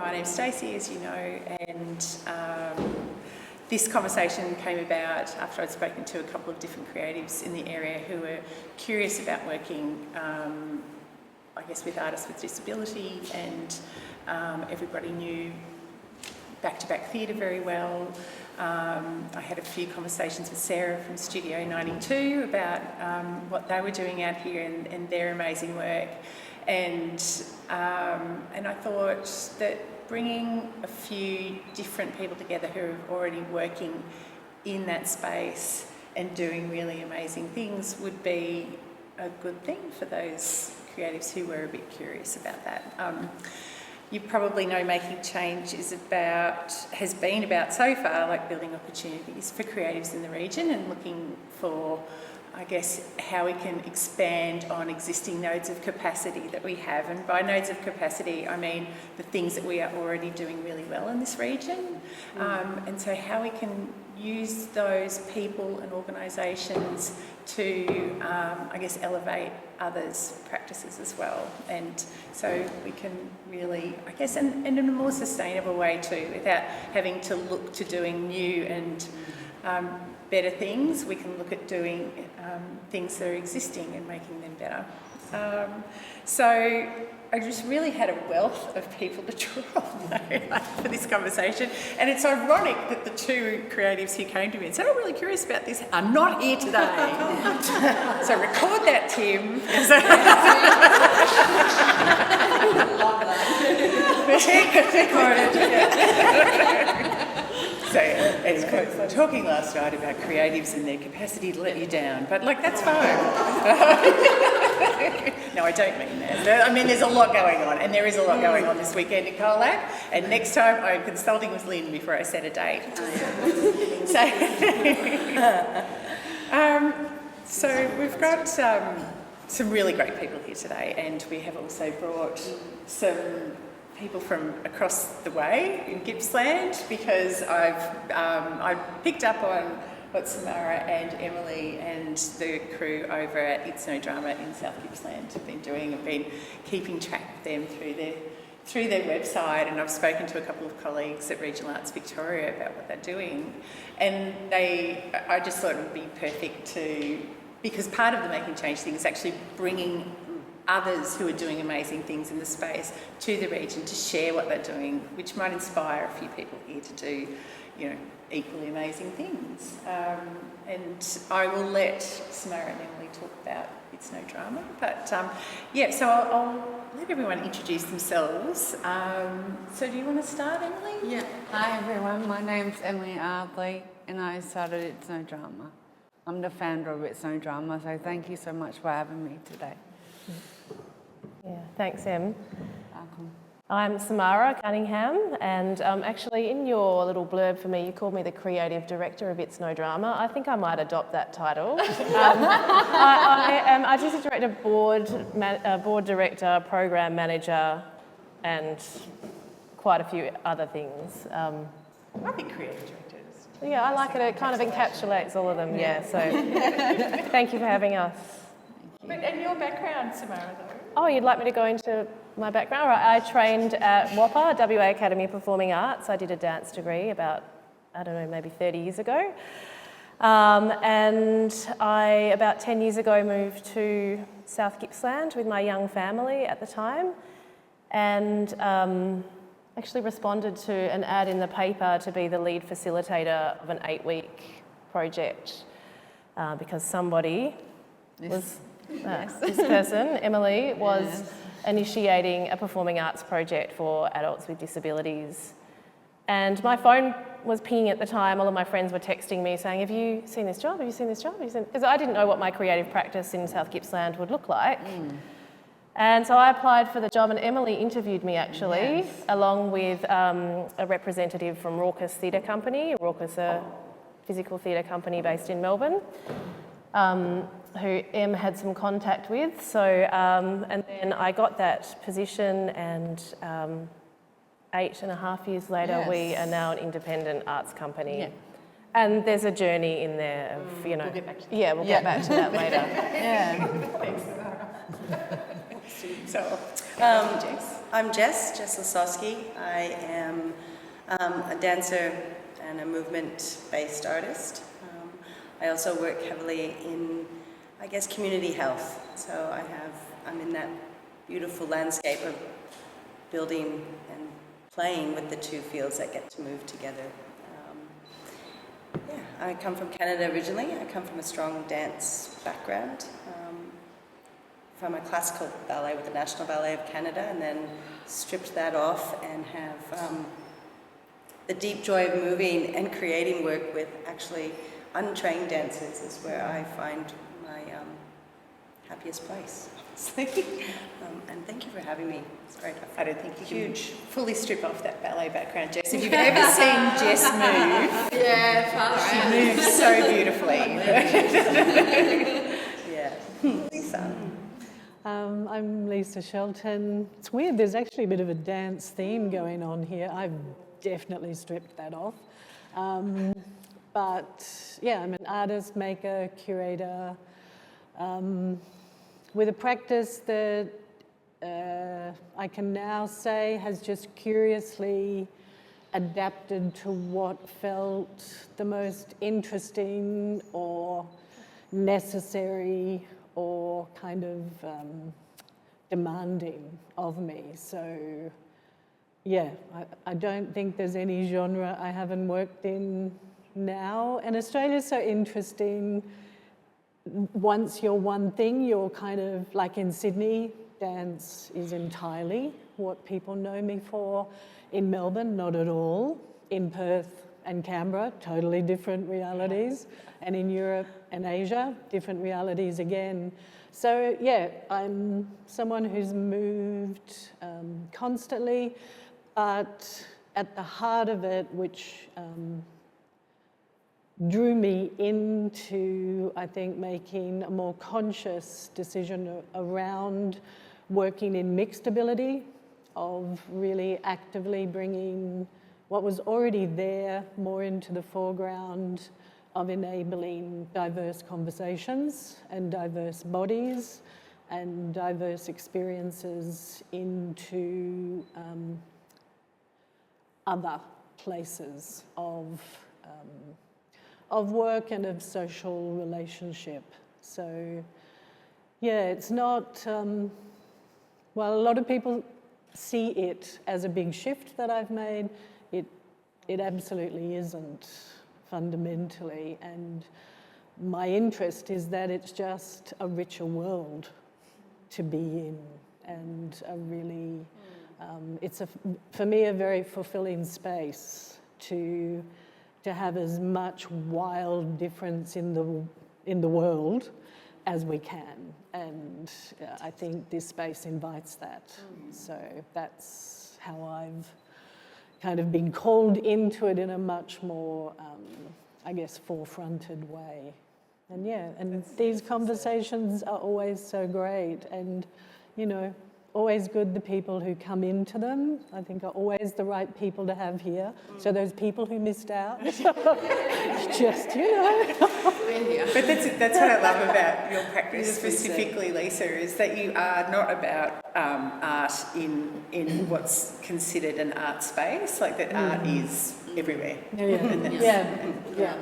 my name's Stacey, as you know, and this conversation came about after I'd spoken to a couple of different creatives in the area who were curious about working, I guess, with artists with disability, and everybody knew back-to-back theatre very well. I had a few conversations with Sarah from Studio 92 about what they were doing out here and their amazing work. And I thought that bringing a few different people together who are already working in that space and doing really amazing things would be a good thing for those creatives who were a bit curious about that. You probably know Making Change has been about so far like building opportunities for creatives in the region and looking for, I guess, how we can expand on existing nodes of capacity that we have. And by nodes of capacity, I mean the things that we are already doing really well in this region. And so how we can use those people and organisations to, I guess, elevate others' practices as well. And so we can really, I guess, and in a more sustainable way too, without having to look to doing new and better things. We can look at doing things that are existing and making them better. So I just really had a wealth of people to draw on for this conversation. And it's ironic that the two creatives who came to me and said, I'm really curious about this, are not here today. So record that, Tim. So, anyway, talking last night about creatives and their capacity to let you down, but like, that's fine. No, I don't mean that. I mean, there's a lot going on, and there is a lot going on this weekend in Colac, and next time I'm consulting with Lynn before I set a date. So we've got some really great people here today, and we have also brought some people from across the way in Gippsland, because I picked up on what Samara and Emily and the crew over at It's No Drama in South Gippsland have been doing. I've been keeping track of them through their website, and I've spoken to a couple of colleagues at Regional Arts Victoria about what they're doing, and I just thought it would be perfect to, because part of the Making Change thing is actually bringing others who are doing amazing things in the space to the region to share what they're doing, which might inspire a few people here to do, equally amazing things. And I will let Samara and Emily talk about It's No Drama. But so I'll let everyone introduce themselves. So do you want to start, Emily? Yeah. Hi everyone, my name's Emily Ardley and I started It's No Drama. I'm the founder of It's No Drama, so thank you so much for having me today. Yeah, thanks, Em. Welcome. I'm Samara Cunningham, and actually in your little blurb for me, you called me the creative director of It's No Drama. I think I might adopt that title. I am artistic director, board director, program manager, and quite a few other things. I think creative directors. Yeah, I like it. It kind of encapsulates all of them. Yeah. So thank you for having us. And your background, Samara, though? Oh, you'd like me to go into my background? Right. I trained at WAPA, WA Academy of Performing Arts. I did a dance degree about, maybe 30 years ago. And I, about 10 years ago, moved to South Gippsland with my young family at the time, and actually responded to an ad in the paper to be the lead facilitator of an 8-week project because somebody was... This person, Emily, was initiating a performing arts project for adults with disabilities. And my phone was pinging at the time. All of my friends were texting me saying, have you seen this job? Have you seen this job? Because I didn't know what my creative practice in South Gippsland would look like. And so I applied for the job, and Emily interviewed me actually, along with a representative from Raucous Theatre Company. Raucous, a physical theatre company based in Melbourne. Who Em had some contact with. So, and then I got that position, and 8.5 years later, we are now an independent arts company. And there's a journey in there of, you know, We'll get back to that. yeah, we'll get back to that later. Yeah. Thanks, Samara. So, Jess. I'm Jess Lesosky. I am a dancer and a movement-based artist. I also work heavily in, I guess, community health. So I'm in that beautiful landscape of building and playing with the two fields that get to move together. I come from Canada originally. I come from a strong dance background. From a classical ballet with the National Ballet of Canada, and then stripped that off and have the deep joy of moving and creating work with actually untrained dancers is where I find my happiest place, honestly. And thank you for having me. It's great. I don't think you can fully strip off that ballet background, Jess. If you've ever seen Jess move, she moves so beautifully. Yeah. Leisa. I'm Leisa Shelton. It's weird, there's actually a bit of a dance theme going on here. I've definitely stripped that off. But yeah, I'm an artist, maker, curator, with a practice that I can now say has just curiously adapted to what felt the most interesting or necessary or kind of demanding of me. So yeah, I don't think there's any genre I haven't worked in now. And Australia's so interesting. Once you're one thing, you're kind of like in Sydney, dance is entirely what people know me for. In Melbourne, not at all. In Perth and Canberra, totally different realities. And in Europe and Asia, different realities again. So yeah, I'm someone who's moved constantly, but at the heart of it, which drew me into, I think, making a more conscious decision around working in mixed ability, of really actively bringing what was already there more into the foreground, of enabling diverse conversations and diverse bodies and diverse experiences into other places of work and of social relationship. So yeah, it's not, well, a lot of people see it as a big shift that I've made. It absolutely isn't, fundamentally, and my interest is that it's just a richer world to be in, and a really, it's for me a very fulfilling space to have as much wild difference in the world as we can, and I think this space invites that. So that's how I've kind of been called into it in a much more, I guess, forefronted way. And yeah, and these conversations are always so great, and, you know, always good the people who come into them, I think, are always the right people to have here. So those people who missed out, just, you know. But that's what I love about your practice specifically, Leisa, is that you are not about art in what's considered an art space, like that art is everywhere. Yeah.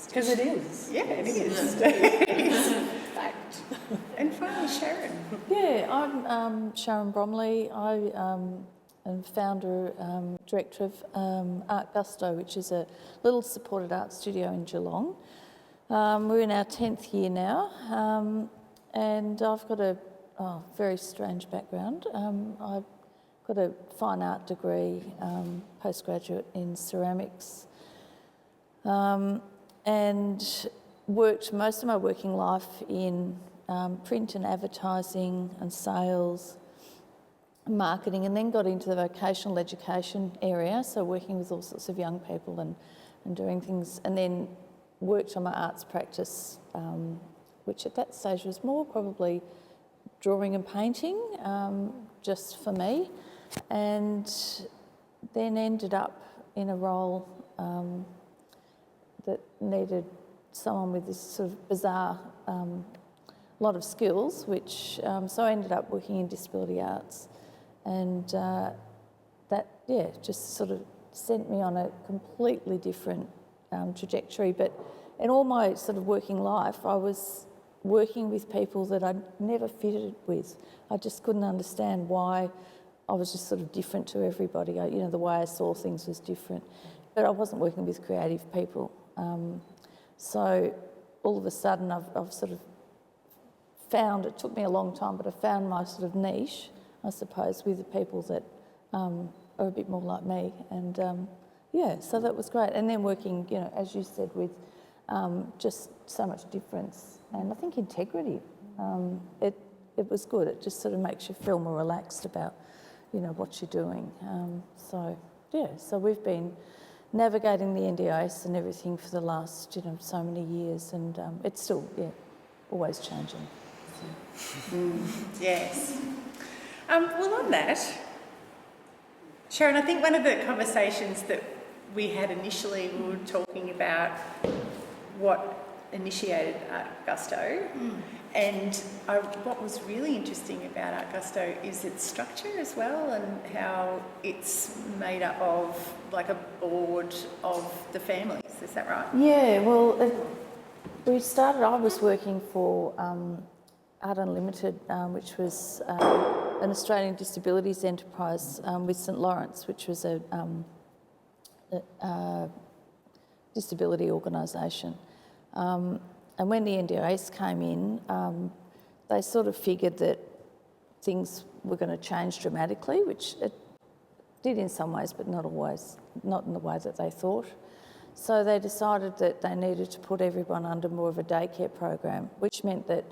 Because it is. Yeah, it is. It is. Fact. And finally, Sharon. Yeah, I'm Sharon Bromley. I am founder, director of Art Gusto, which is a little supported art studio in Geelong. We're in our 10th year now, and I've got a very strange background. I've got a fine art degree, postgraduate in ceramics, and worked most of my working life in print and advertising and sales, marketing, and then got into the vocational education area, so working with all sorts of young people and doing things, and then worked on my arts practice, which at that stage was more probably drawing and painting, just for me, and then ended up in a role that needed someone with this sort of bizarre lot of skills, which so I ended up working in disability arts, and that just sort of sent me on a completely different trajectory. But in all my sort of working life, I was working with people that I'd never fitted with. I just couldn't understand why I was just sort of different to everybody. The way I saw things was different. But I wasn't working with creative people. So all of a sudden I've sort of found, it took me a long time, but I found my sort of niche, I suppose, with the people that are a bit more like me. And so that was great. And then working, as you said, with just so much difference. And I think integrity, it was good. It just sort of makes you feel more relaxed about, what you're doing. So we've been navigating the NDIS and everything for the last, so many years, and it's still, always changing. Yes. Well, on that, Sharon, I think one of the conversations that we had initially, we were talking about what initiated Art Gusto, and what was really interesting about Art Gusto is its structure as well, and how it's made up of like a board of the families. Is that right? Yeah, well, I was working for Art Unlimited, which was an Australian disabilities enterprise with St Lawrence, which was a disability organisation. And when the NDIS came in, they sort of figured that things were going to change dramatically, which it did in some ways, but not always, not in the way that they thought. So they decided that they needed to put everyone under more of a daycare program, which meant that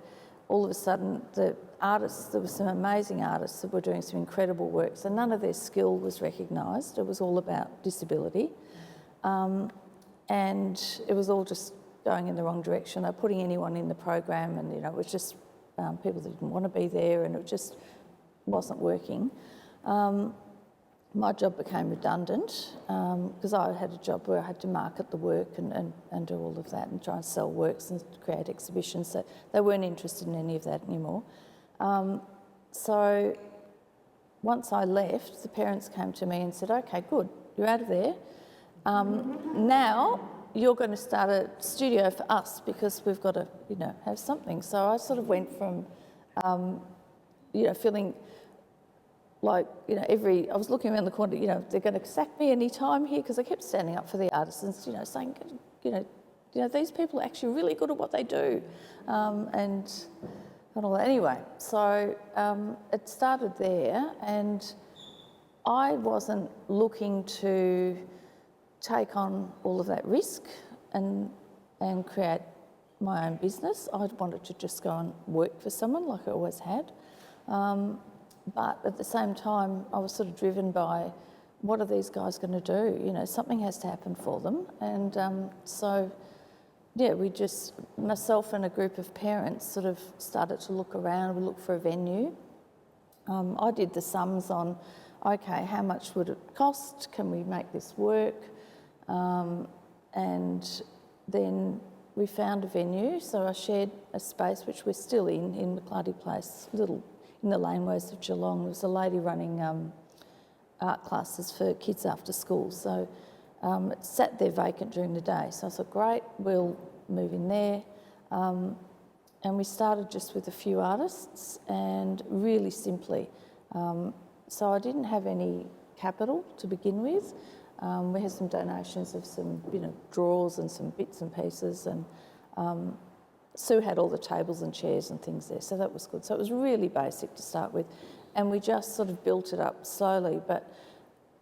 all of a sudden the artists, there were some amazing artists that were doing some incredible work, so none of their skill was recognised. It was all about disability. And it was all just going in the wrong direction. They were putting anyone in the program, and it was just people that didn't want to be there, and it just wasn't working. My job became redundant because I had a job where I had to market the work and do all of that and try and sell works and create exhibitions. So they weren't interested in any of that anymore. So once I left, the parents came to me and said, "Okay, good, you're out of there. Now you're going to start a studio for us because we've got to, have something." So I sort of went from, feeling like, I was looking around the corner, they're going to sack me any time here, because I kept standing up for the artisans, saying, these people are actually really good at what they do, and all that. Anyway, so it started there, and I wasn't looking to take on all of that risk and create my own business. I wanted to just go and work for someone like I always had. But at the same time, I was sort of driven by, what are these guys going to do? Something has to happen for them. And we just, myself and a group of parents sort of started to look around. We looked for a venue. I did the sums on, okay, how much would it cost? Can we make this work? And then we found a venue. So I shared a space, which we're still in McClarty Place, little in the laneways of Geelong. There was a lady running art classes for kids after school. So it sat there vacant during the day. So I thought, great, we'll move in there. And we started just with a few artists and really simply. So I didn't have any capital to begin with. We had some donations of some, drawers and some bits and pieces, and Sue had all the tables and chairs and things there, so that was good. So it was really basic to start with, and we just sort of built it up slowly. But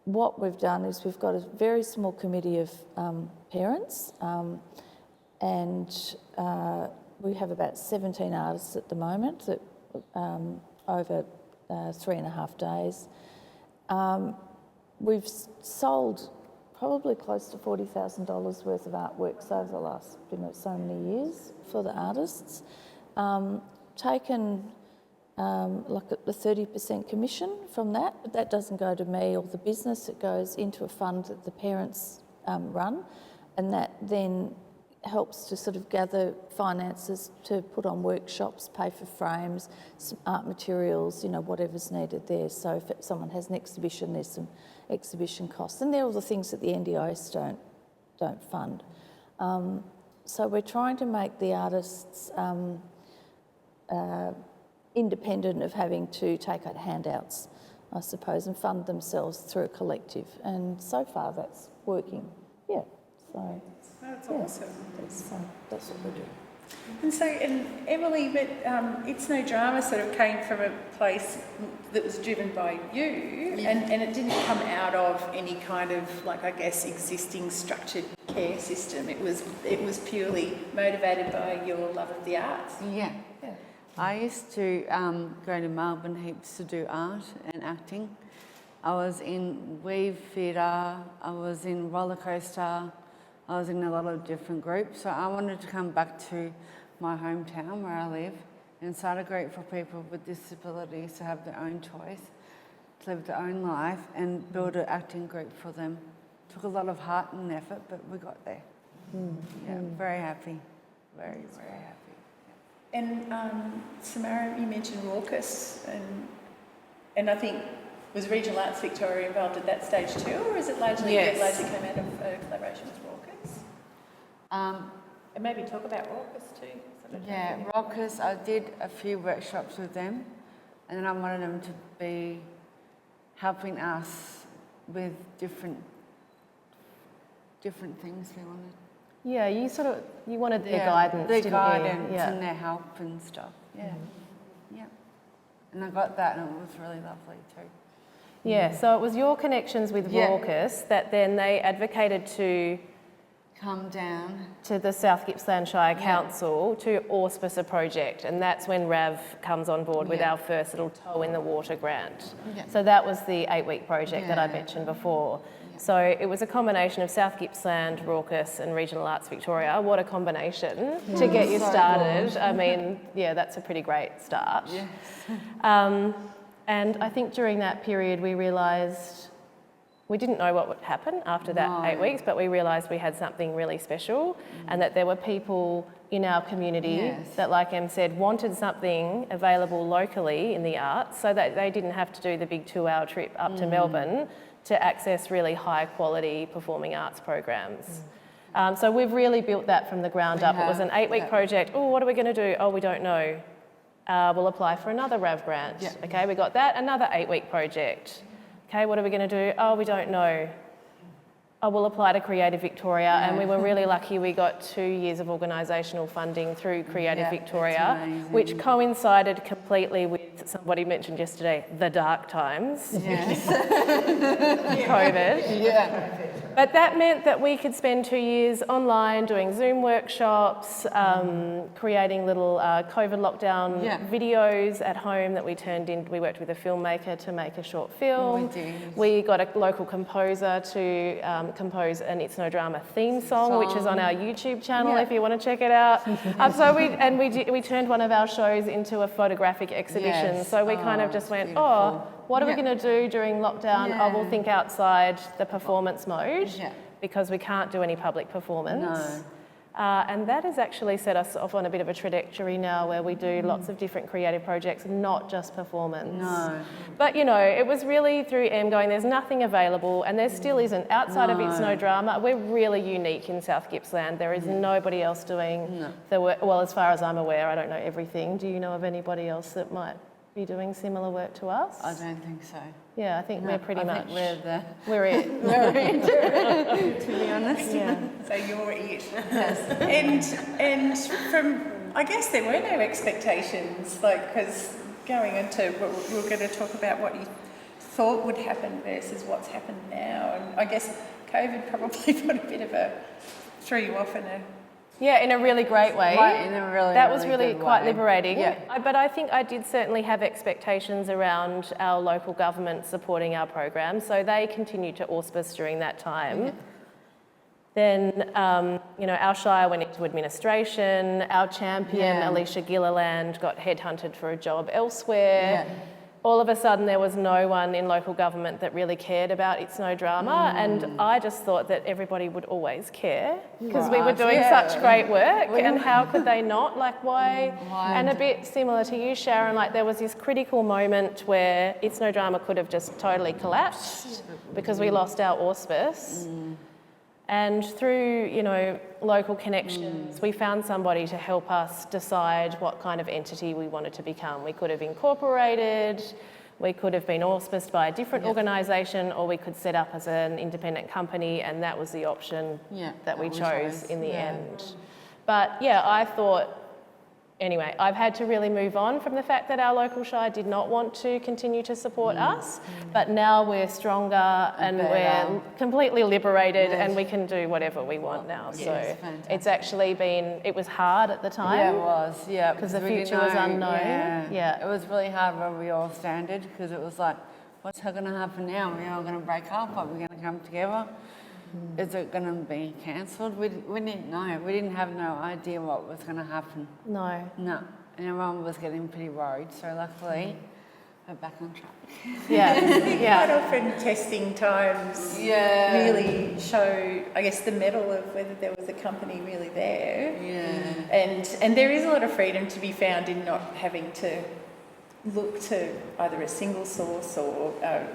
what we've done is we've got a very small committee of parents, and we have about 17 artists at the moment that over 3.5 days. We've sold probably close to $40,000 worth of artworks over the last, so many years for the artists. Taken like the 30% commission from that, but that doesn't go to me or the business. It goes into a fund that the parents run, and that then helps to sort of gather finances to put on workshops, pay for frames, some art materials, you know, whatever's needed there. So if someone has an exhibition, there's some exhibition costs. And they're all the things that the NDIS don't fund. So we're trying to make the artists independent of having to take out handouts, I suppose, and fund themselves through a collective. And so far that's working. Yeah, so... That's awesome. That's what we do. And so, and Emily, but It's No Drama sort of came from a place that was driven by you, and it didn't come out of any kind of, like, I guess, existing structured care system. It was purely motivated by your love of the arts. Yeah. I used to go to Melbourne heaps to do art and acting. I was in Weave Theatre, I was in Roller Coaster, I was in a lot of different groups. So I wanted to come back to my hometown where I live and start a group for people with disabilities to have their own choice, to live their own life and build an acting group for them. Took a lot of heart and effort, but we got there. Yeah, very happy. Very, very happy. And Samara, you mentioned Raucous, and I think, was Regional Arts Victoria involved at that stage too, or is it largely Yes. came out of collaboration with Raucous? And maybe talk about Raucous too. Yeah, Rockers, I did a few workshops with them, and then I wanted them to be helping us with different things we wanted. Yeah, you wanted their guidance, their didn't guidance you? Yeah. and their help and stuff. Yeah, yeah. And I got that, and it was really lovely too. Yeah, so it was your connections with Yeah. Raucous that then they advocated Come down. to the South Gippsland Shire Council to auspice a project, and that's when RAV comes on board with our first little toe in the water grant. Yeah. So that was the 8-week project that I Yeah. mentioned before. So it was a combination of South Gippsland, Raucous and Regional Arts Victoria. What a combination to get you So started. good. I mean, yeah, that's a pretty great start. Yes. And I think during that period we realised we didn't know what would happen after that 8 weeks, but we realised we had something really special and that there were people in our community that, like Em said, wanted something available locally in the arts so that they didn't have to do the big 2-hour trip up to Melbourne to access really high quality performing arts programs. So we've really built that from the ground up. It was an 8-week project. Oh, what are we going to do? Oh, we don't know. We'll apply for another RAV grant. Yeah. Okay, we got that. Another 8-week project. Okay, what are we going to do? Oh, we don't know. Oh, we'll apply to Creative Victoria. And we were really lucky we got 2 years of organisational funding through Creative Victoria, which coincided completely with, somebody mentioned yesterday, the dark times. Yes. COVID. Yeah. But that meant that we could spend 2 years online doing Zoom workshops, creating little COVID lockdown videos at home that we turned in. We worked with a filmmaker to make a short film. We did. We got a local composer to compose an It's No Drama theme song, which is on our YouTube channel if you want to check it out. We turned one of our shows into a photographic exhibition. Yes. So we kind of just went, beautiful. what are we going to do during lockdown? Oh, we'll think outside the performance mode because we can't do any public performance. No. And that has actually set us off on a bit of a trajectory now where we do lots of different creative projects, not just performance. No. But, you know, it was really through Em going, there's nothing available, and there still isn't. Outside of It's No Drama, we're really unique in South Gippsland. There is nobody else doing the work. Well, as far as I'm aware, I don't know everything. Do you know of anybody else that might be doing similar work to us? I don't think so. Yeah, I think we're pretty much... We're it. We're it. To be honest. Yeah. So you're it. And from, I guess there were no expectations, like, because going into what we were going to talk about what you thought would happen versus what's happened now. And I guess COVID probably put a bit of threw you off in a... Yeah, in a really great way. Right, in a really, that was really really good quite way. liberating. Yeah. But I think I did certainly have expectations around our local government supporting our program, so they continued to auspice during that time. Then, our shire went into administration. Our champion, Alicia Gilliland, got headhunted for a job elsewhere. all of a sudden there was no one in local government that really cared about It's No Drama, and I just thought that everybody would always care because we were doing such great work, and how could they not? Like, why? And a bit similar to you, Sharon, like there was this critical moment where It's No Drama could have just totally collapsed because we lost our auspice. And through, you know, local connections, we found somebody to help us decide what kind of entity we wanted to become. We could have incorporated, we could have been auspiced by a different organisation, or we could set up as an independent company, and that was the option that we chose in the end. But yeah, I thought, anyway, I've had to really move on from the fact that our local shire did not want to continue to support us, but now we're stronger and we're completely liberated and we can do whatever we want now. So it's actually been, it was hard at the time. Yeah, it was, because the future was unknown. It was really hard where we all standed, because it was like, what's going to happen now? We're all going to break up, are we going to come together? Is it going to be cancelled? We didn't know. We didn't have no idea what was going to happen. No. And everyone was getting pretty worried. So luckily, we're back on track. Quite often testing times really show, I guess, the mettle of whether there was a company really there. And there is a lot of freedom to be found in not having to look to either a single source or,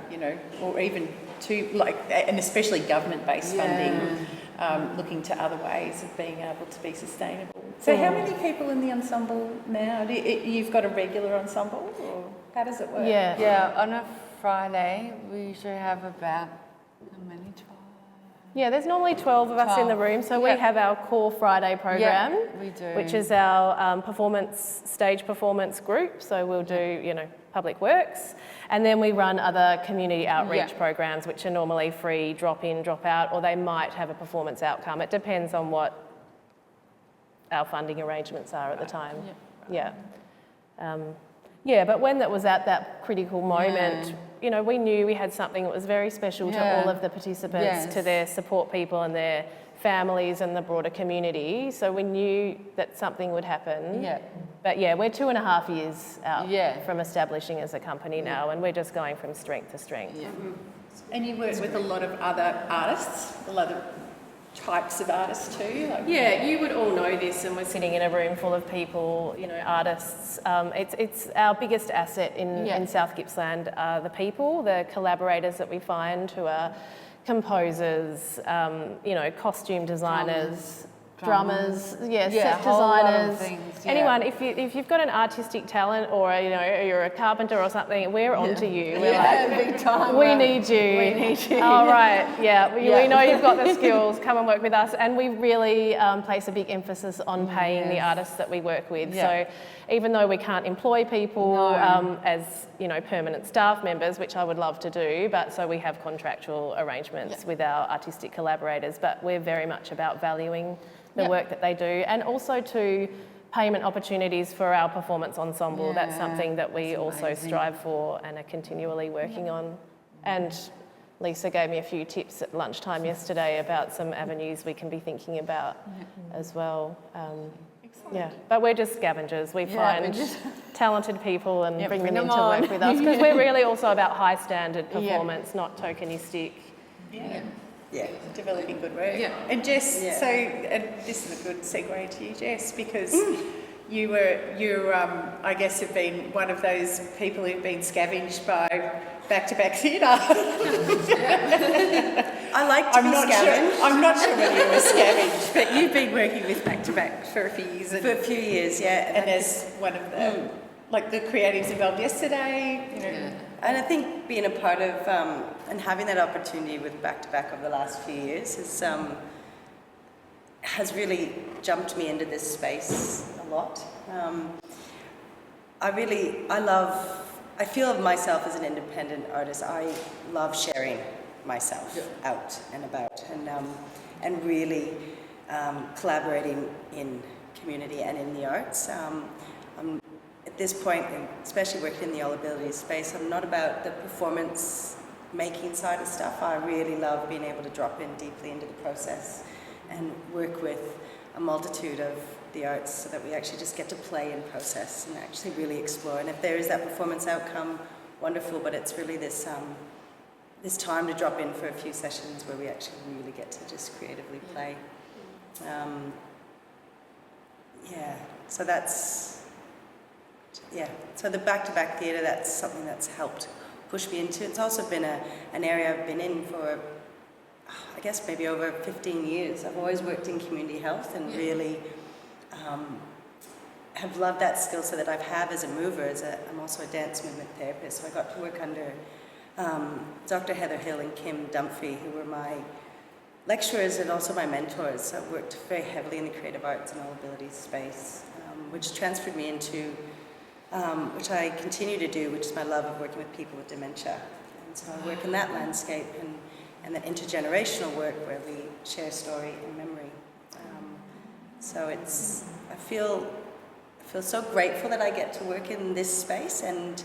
you know, or even to, like, and especially government-based funding, looking to other ways of being able to be sustainable. So how many people in the ensemble now? You've got a regular ensemble, or how does it work? Yeah, on a Friday, we usually have about, how many, 12? Yeah, there's normally 12 of us in the room, so we have our core Friday program, we do. Which is our stage performance group. So we'll do, you know, public works, and then we run other community outreach programs, which are normally free, drop in, drop out, or they might have a performance outcome. It depends on what our funding arrangements are at the time. But when that was at that critical moment, you know, we knew we had something that was very special to all of the participants, to their support people and their families and the broader community. So we knew that something would happen. But we're 2.5 years out from establishing as a company now, and we're just going from strength to strength. And you work with a lot of other artists, a lot of types of artists too? Like, you would all know this, and we're sitting in a room full of people, you know, artists. It's our biggest asset in South Gippsland are the people, the collaborators that we find who are composers, you know, costume designers, drummers, set designers. Anyone, if you've got an artistic talent, or you know, you're a carpenter or something, we're onto you. We're like, big time. We need you. We need you. All right, we know you've got the skills. Come and work with us. And we really place a big emphasis on paying the artists that we work with. So even though we can't employ people as, you know, permanent staff members, which I would love to do, but so we have contractual arrangements with our artistic collaborators, but we're very much about valuing the work that they do, and also to payment opportunities for our performance ensemble. That's something that we also strive for and are continually working on. And Leisa gave me a few tips at lunchtime yesterday about some avenues we can be thinking about as well. But we're just scavengers. We find talented people and bring them in to work with us, because we're really also about high standard performance, not tokenistic. Developing good work. And Jess, so this is a good segue to you, Jess, because you're I guess have been one of those people who've been scavenged by back-to-back theatre. I like to be scavenged. I'm not sure whether you were scavenged, but you've been working with back-to-back for a few years. For a few years, And as one of the, like the creatives involved yesterday, you know. And I think being a part of and having that opportunity with back-to-back over the last few years has really jumped me into this space a lot. I feel of myself as an independent artist. I love sharing myself out and about, and really collaborating in community and in the arts. At this point, especially working in the all abilities space, I'm not about the performance making side of stuff. I really love being able to drop in deeply into the process and work with a multitude of the arts, so that we actually just get to play and process and actually really explore. And if there is that performance outcome, wonderful, but it's really this this time to drop in for a few sessions where we actually really get to just creatively play. So that's, so the back-to-back theatre, that's something that's helped push me into. It's also been an area I've been in for, I guess, maybe over 15 years. I've always worked in community health and really have loved that skill set that I have as a mover. I'm also a dance movement therapist, so I got to work under Dr. Heather Hill and Kim Dunphy, who were my lecturers and also my mentors. I worked very heavily in the creative arts and all abilities space, which transferred me into, which I continue to do, which is my love of working with people with dementia. And so I work in that landscape and that intergenerational work where we share story and memory. So I feel so grateful that I get to work in this space, and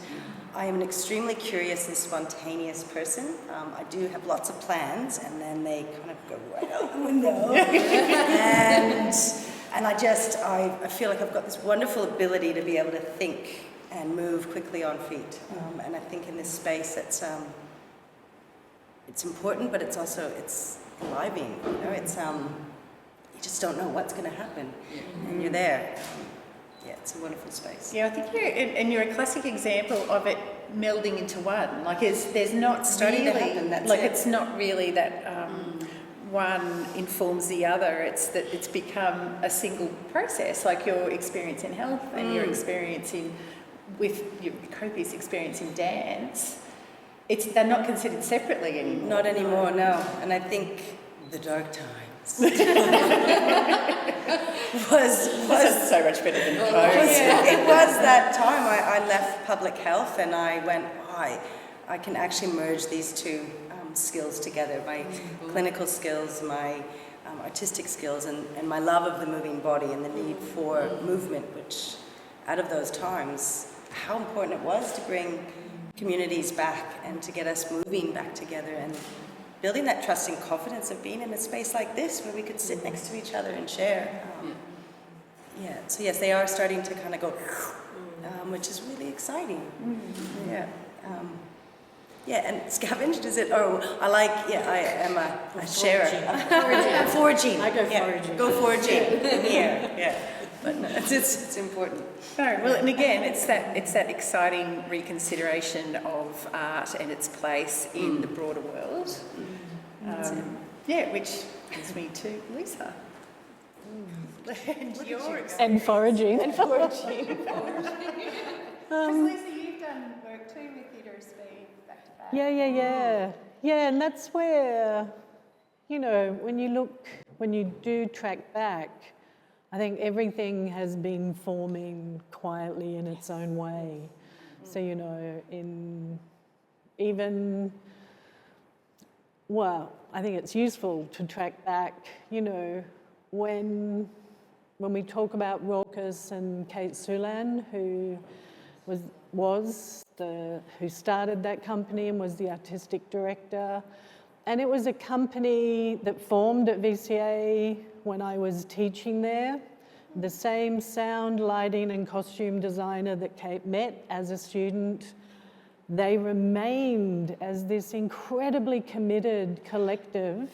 I am an extremely curious and spontaneous person. I do have lots of plans, and then they kind of go right out the window. and I feel like I've got this wonderful ability to be able to think and move quickly on feet. And I think in this space, it's important, but it's also enlivening. You know, you just don't know what's going to happen, and you're there. It's a wonderful space. Yeah, I think you're a classic example of it melding into one. Like, there's not starting really, to happen, that's like it. It's not really that one informs the other. It's that it's become a single process. Like your experience in health and your experience with your Copious experience in dance. They're not considered separately anymore. Not anymore, no. And I think the dark times was so much better than it was that time I left public health and I went, I can actually merge these two skills together, my clinical skills, my artistic skills, and my love of the moving body and the need for movement, which out of those times, how important it was to bring communities back and to get us moving back together and building that trust and confidence of being in a space like this where we could sit next to each other and share. So yes, they are starting to kind of go, which is really exciting. And scavenged, is it? I am a sharer. Foraging. I go foraging. Go foraging. But no, it's important. No, well, and again, it's that exciting reconsideration of art and its place in the broader world. Which brings me to Leisa. And foraging. And foraging. Leisa, you've done work too with Theatre of Speed back to back. Yeah, and that's where, when you do track back, I think everything has been forming quietly in its own way. So, I think it's useful to track back, when we talk about Raucus and Kate Sulan, who who started that company and was the artistic director. And it was a company that formed at VCA when I was teaching there. The same sound, lighting and costume designer that Kate met as a student. They remained as this incredibly committed collective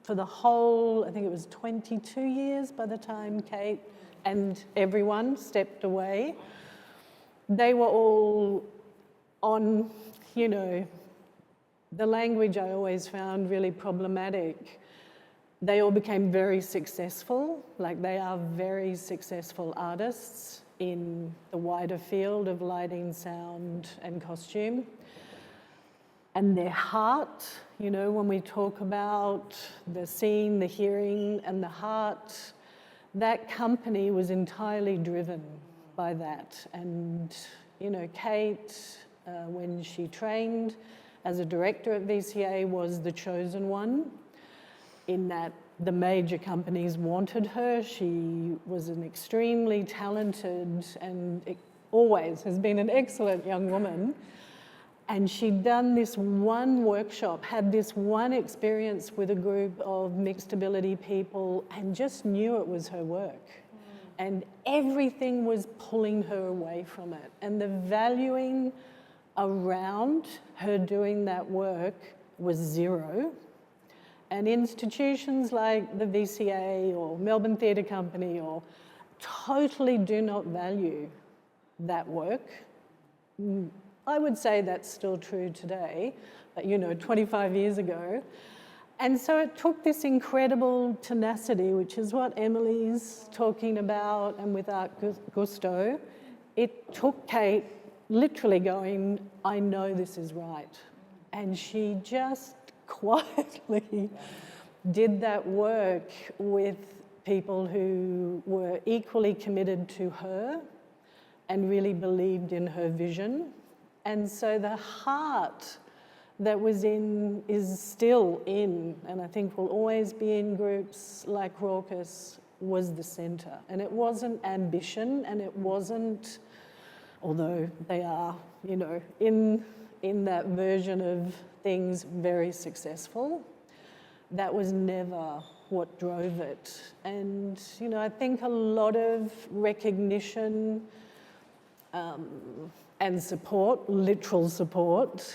for the whole, I think it was 22 years by the time Kate and everyone stepped away. They were all on, the language I always found really problematic. They all became very successful, like they are very successful artists in the wider field of lighting, sound and costume. And their heart, when we talk about the seeing, the hearing and the heart, that company was entirely driven by that. And, Kate, when she trained as a director at VCA, was the chosen one in that the major companies wanted her. She was an extremely talented and always has been an excellent young woman. And she'd done this one workshop, had this one experience with a group of mixed ability people and just knew it was her work. And everything was pulling her away from it. And the valuing around her doing that work was zero. And institutions like the VCA or Melbourne Theatre Company or totally do not value that work. I would say that's still true today, but 25 years ago. And so it took this incredible tenacity, which is what Emily's talking about, and with Art Gusto, it took Kate literally going, I know this is right. And she just quietly did that work with people who were equally committed to her and really believed in her vision. And so the heart that was in is still in, and I think will always be in groups like Raucous, was the centre. And it wasn't ambition, and it wasn't, although they are, in that version of things very successful, that was never what drove it. And, I think a lot of recognition and support, literal support,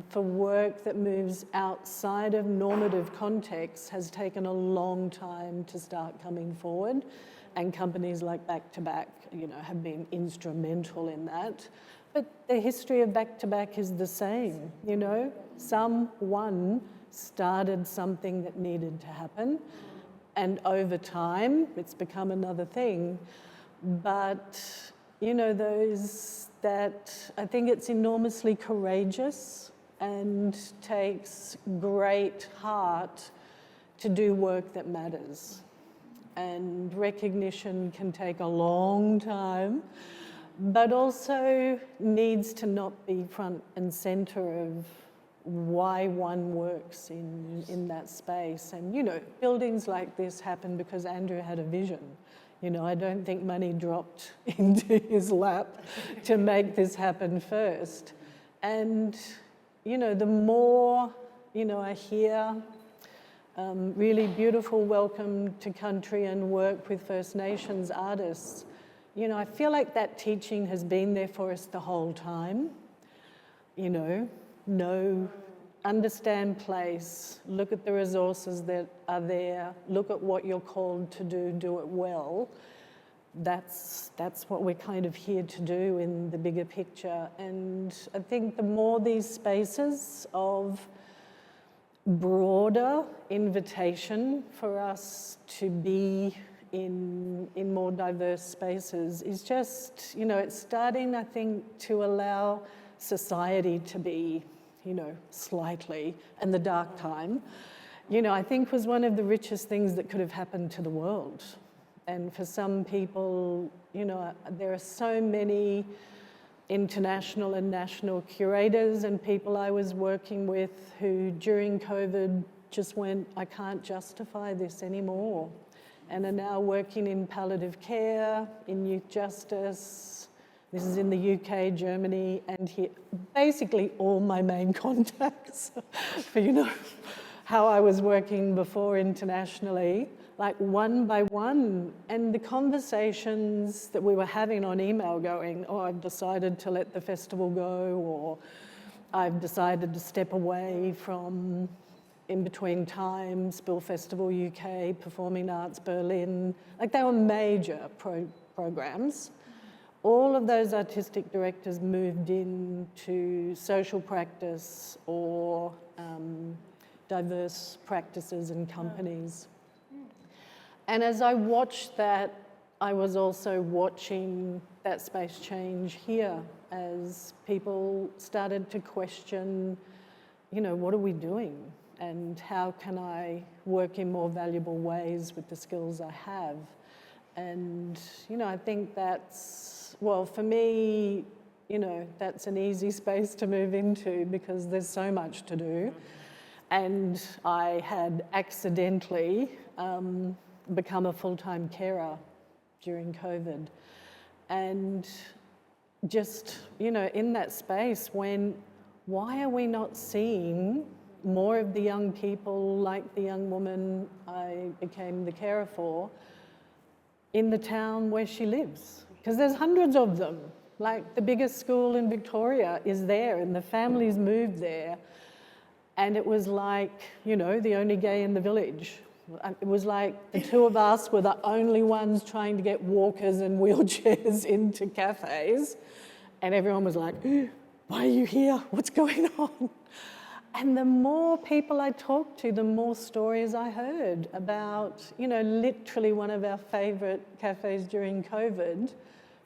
for work that moves outside of normative contexts has taken a long time to start coming forward. And companies like Back to Back, have been instrumental in that. But the history of Back to Back is the same, Someone started something that needed to happen. And over time, it's become another thing. But, those that I think it's enormously courageous and takes great heart to do work that matters. And recognition can take a long time, but also needs to not be front and centre of why one works in that space. And, buildings like this happen because Andrew had a vision. I don't think money dropped into his lap to make this happen first. And, the more, I hear really beautiful welcome to country and work with First Nations artists, I feel like that teaching has been there for us the whole time. Understand place, look at the resources that are there, look at what you're called to do it well. That's what we're kind of here to do in the bigger picture. And I think the more these spaces of broader invitation for us to be in more diverse spaces is just, it's starting, I think, to allow society to be, slightly, and the dark time, I think was one of the richest things that could have happened to the world. And for some people, there are so many international and national curators and people I was working with who during COVID just went, I can't justify this anymore, and are now working in palliative care, in youth justice. This is in the UK, Germany, and here, basically all my main contacts for, how I was working before internationally, like one by one. And the conversations that we were having on email going, I've decided to let the festival go, or I've decided to step away from In Between Times, Bill Festival UK, Performing Arts Berlin. Like, they were major programs. All of those artistic directors moved into social practice or diverse practices and companies. And as I watched that, I was also watching that space change here as people started to question, what are we doing? And how can I work in more valuable ways with the skills I have? And, I think that's, well, for me, that's an easy space to move into because there's so much to do. And I had accidentally become a full-time carer during COVID. And just, in that space when, why are we not seeing more of the young people like the young woman I became the carer for in the town where she lives? Because there's hundreds of them, Like the biggest school in Victoria is there and the families moved there. And it was like, you know, the only gay in the village. It was like the two of us were the only ones trying to get walkers and wheelchairs into cafes. And everyone was like, why are you here? What's going on? And the more people I talked to, the more stories I heard about, you know, literally one of our favourite cafes during COVID,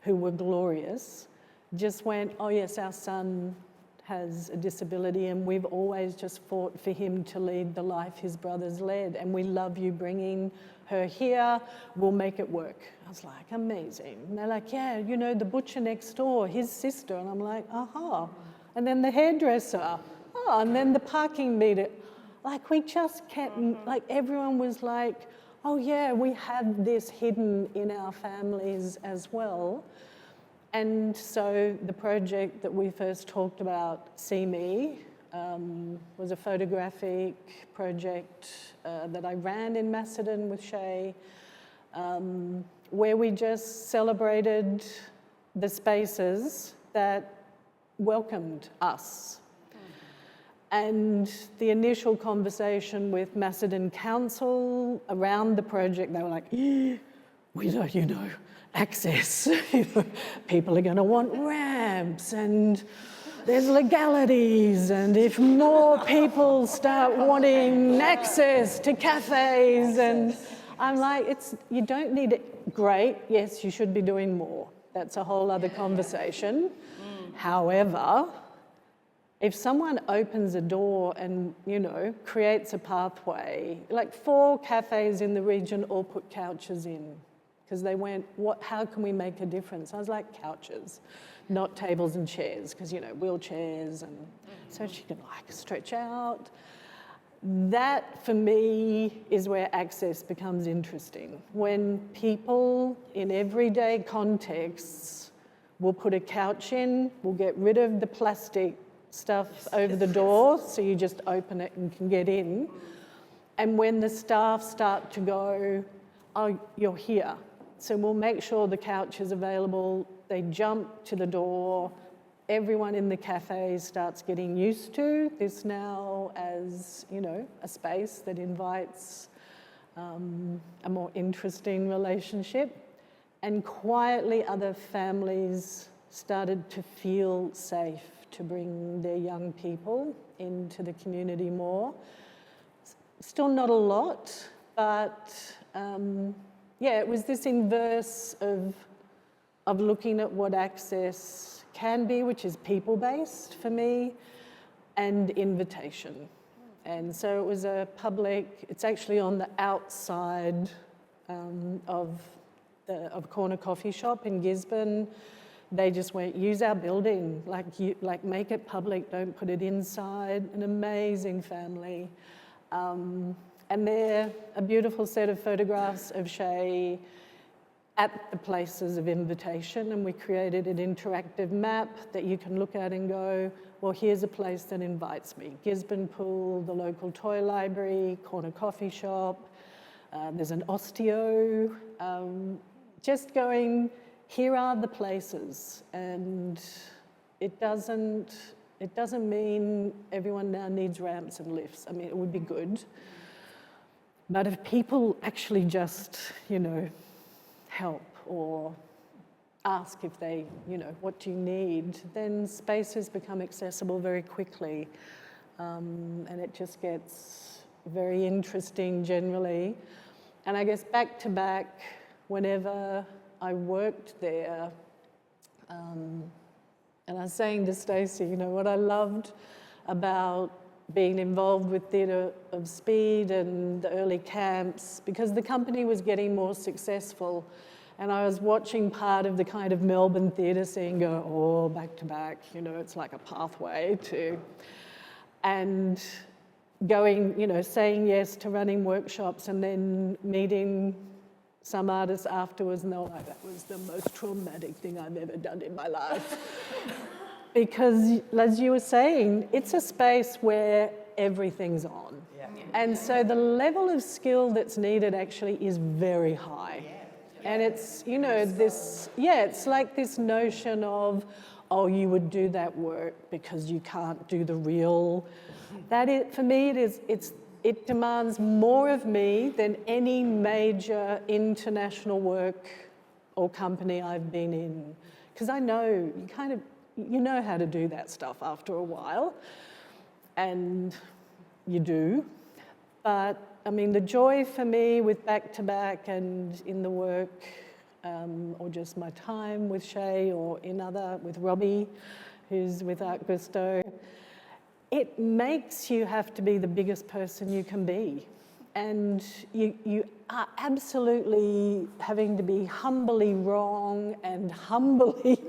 who were glorious, just went, oh yes, our son has a disability and we've always just fought for him to lead the life his brothers led, and we love you bringing her here, we'll make it work. I was like, amazing. And they're like, yeah, you know, the butcher next door, his sister. And I'm like, aha. And then the hairdresser, oh, and then the parking meter. Like we just kept, like everyone was like, oh yeah, we have this hidden in our families as well. And so the project that we first talked about, See Me, was a photographic project that I ran in Macedon with Shay, where we just celebrated the spaces that welcomed us. And the initial conversation with Macedon Council around the project, they were like, we don't, you know, access. You know, people are going to want ramps and there's legalities, and if more people start wanting access to cafes, and I'm like, you don't need it. Great, yes, you should be doing more. That's a whole other conversation. However, if someone opens a door and, you know, creates a pathway, like 4 cafes in the region all put couches in, because they went, how can we make a difference? I was like, couches, not tables and chairs, because, you know, wheelchairs, and so she can like stretch out. That, for me, is where access becomes interesting. When people in everyday contexts will put a couch in, will get rid of the plastic stuff over the door, so you just open it and can get in. And when the staff start to go, oh, you're here, so we'll make sure the couch is available, they jump to the door, everyone in the cafe starts getting used to this now as, you know, a space that invites a more interesting relationship. And quietly other families started to feel safe to bring their young people into the community more. Still not a lot, but yeah, it was this inverse of looking at what access can be, which is people-based for me, and invitation. And so it was a public, it's actually on the outside of Corner Coffee Shop in Gisborne. They just went, use our building, like make it public, don't put it inside. An amazing family. And they're a beautiful set of photographs of Shay at the places of invitation, and we created an interactive map that you can look at and go, well, here's a place that invites me. Gisborne Pool, the local toy library, Corner Coffee Shop, there's an osteo, just going, here are the places, and it doesn't mean everyone now needs ramps and lifts. I mean, it would be good. But if people actually just, you know, help or ask if they, you know, what do you need, then spaces become accessible very quickly. And it just gets very interesting generally. And I guess back to back, whenever I worked there, and I was saying to Stacey, you know, what I loved about being involved with Theatre of Speed and the early camps, because the company was getting more successful, and I was watching part of the kind of Melbourne theatre scene go, oh, back to back, you know, it's like a pathway to, and going, you know, saying yes to running workshops and then meeting some artists afterwards, and they were like, that was the most traumatic thing I've ever done in my life. Because, as you were saying, it's a space where everything's on. Yeah. And so the level of skill that's needed actually is very high. And it's, you know, this, yeah, it's like this notion of, oh, you would do that work because you can't do the real. That is, for me, it demands more of me than any major international work or company I've been in. Because I know, you know how to do that stuff after a while, and you do. But, I mean, the joy for me with back-to-back and in the work, or just my time with Shay or with Robbie, who's with Art Gusto, it makes you have to be the biggest person you can be. And you are absolutely having to be humbly wrong and humbly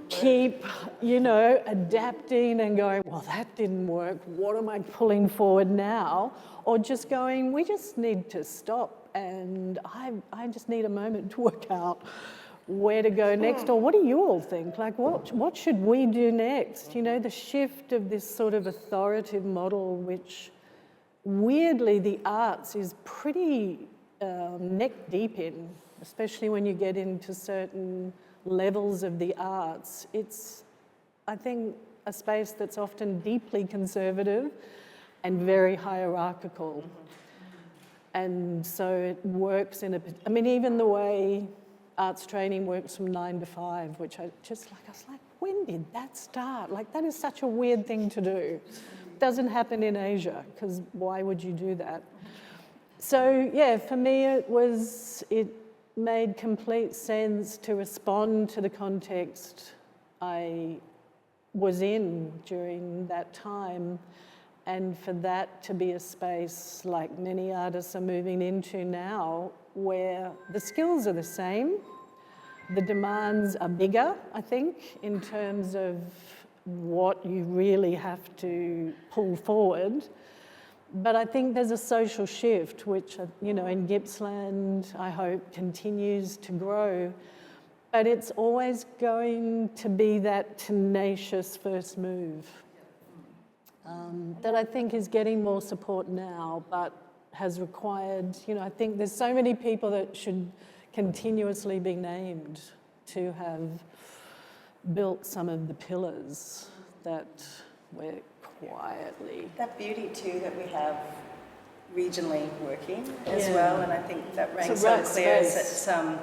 keep, you know, adapting and going, well, that didn't work. What am I pulling forward now? Or just going, we just need to stop and I just need a moment to work out where to go next, or what do you all think? Like, what should we do next? You know, the shift of this sort of authoritative model, which weirdly the arts is pretty neck deep in, especially when you get into certain levels of the arts. It's, I think, a space that's often deeply conservative and very hierarchical. And so it works in I mean, even the way arts training works from 9 to 5, which I was like, when did that start? Like, that is such a weird thing to do. It doesn't happen in Asia, because why would you do that? So, yeah, for me it made complete sense to respond to the context I was in during that time, and for that to be a space like many artists are moving into now, where the skills are the same, the demands are bigger, I think, in terms of what you really have to pull forward. But I think there's a social shift, which, you know, in Gippsland, I hope continues to grow. But it's always going to be that tenacious first move that I think is getting more support now, but has required, you know, I think there's so many people that should continuously be named to have built some of the pillars that we're quietly. That beauty too that we have regionally working as well, and I think that rang so clear is that,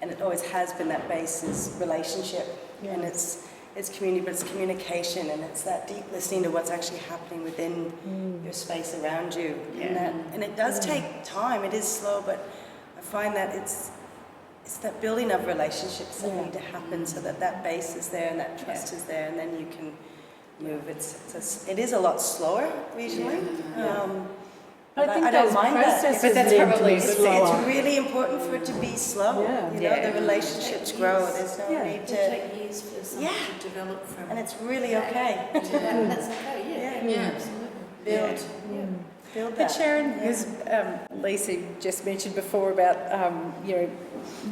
and it always has been, that base is relationship, and it's community, but it's communication, and it's that deep listening to what's actually happening within your space around you. And it does take time, it is slow, but I find that it's that building of relationships that need to happen so that that base is there and that trust is there, and then you can move. It is a lot slower regionally. But I think I don't those mind that. processes But that's need to probably be it's slower. It's really important for it to be slow. You know, the relationships grow. There's no need to. It take years for something to develop from. And it's really okay. That's okay, Build. Build But that. Sharon, as Lisa just mentioned before about, you know,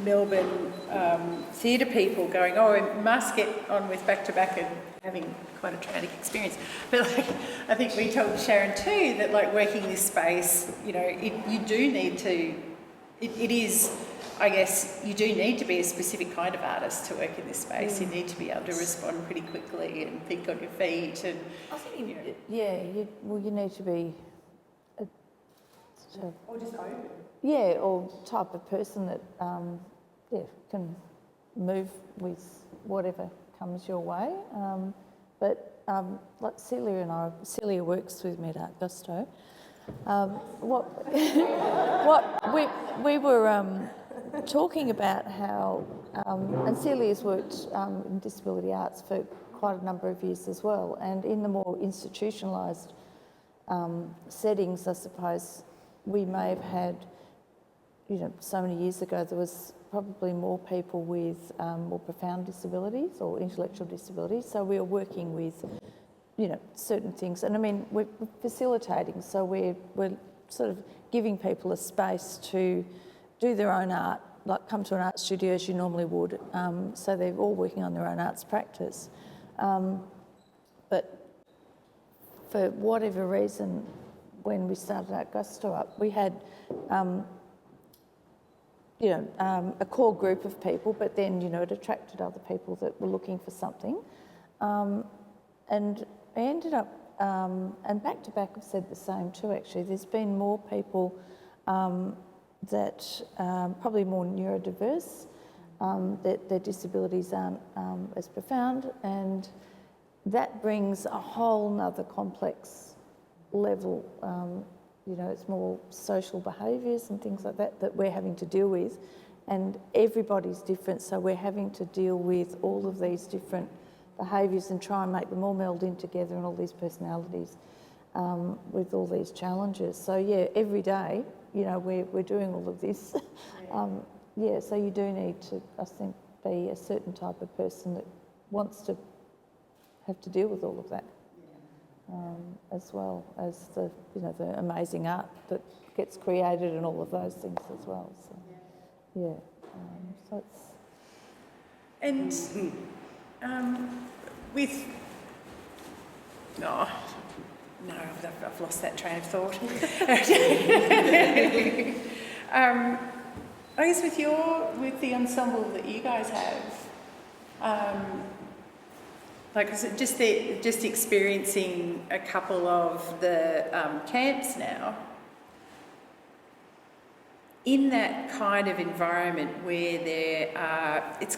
Melbourne theatre people going, oh, we must get on with back-to-back and having quite a traumatic experience. But like, I think we told Sharon too that like working this space, you know, you do need to, it is, I guess, you do need to be a specific kind of artist to work in this space. You need to be able to respond pretty quickly and think on your feet. And I think, you need to be or just open. or type of person that can move with whatever comes your way. But like Celia works with me at Art Gusto. We were talking about how, and Celia's worked in disability arts for quite a number of years as well, and in the more institutionalised settings, I suppose, we may have had, you know, so many years ago there was probably more people with more profound disabilities or intellectual disabilities, so we were working with, you know, certain things, and I mean we're facilitating, so we're sort of giving people a space to do their own art, like come to an art studio as you normally would, so they're all working on their own arts practice. But for whatever reason, when we started Art Gusto up, we had a core group of people, but then, it attracted other people that were looking for something. And I ended up, and back to back I've said the same too actually, there's been more people that probably more neurodiverse, that their disabilities aren't as profound, and that brings a whole nother complex level. It's more social behaviours and things like that we're having to deal with, and everybody's different, so we're having to deal with all of these different behaviours and try and make them all meld in together, and all these personalities with all these challenges. So yeah, every day, we're doing all of this. So you do need to, I think, be a certain type of person that wants to have to deal with all of that, as well as the amazing art that gets created and all of those things as well. So so it's. And with I've lost that train of thought. I guess with the ensemble that you guys have, is it just experiencing a couple of the camps now, in that kind of environment where there are, it's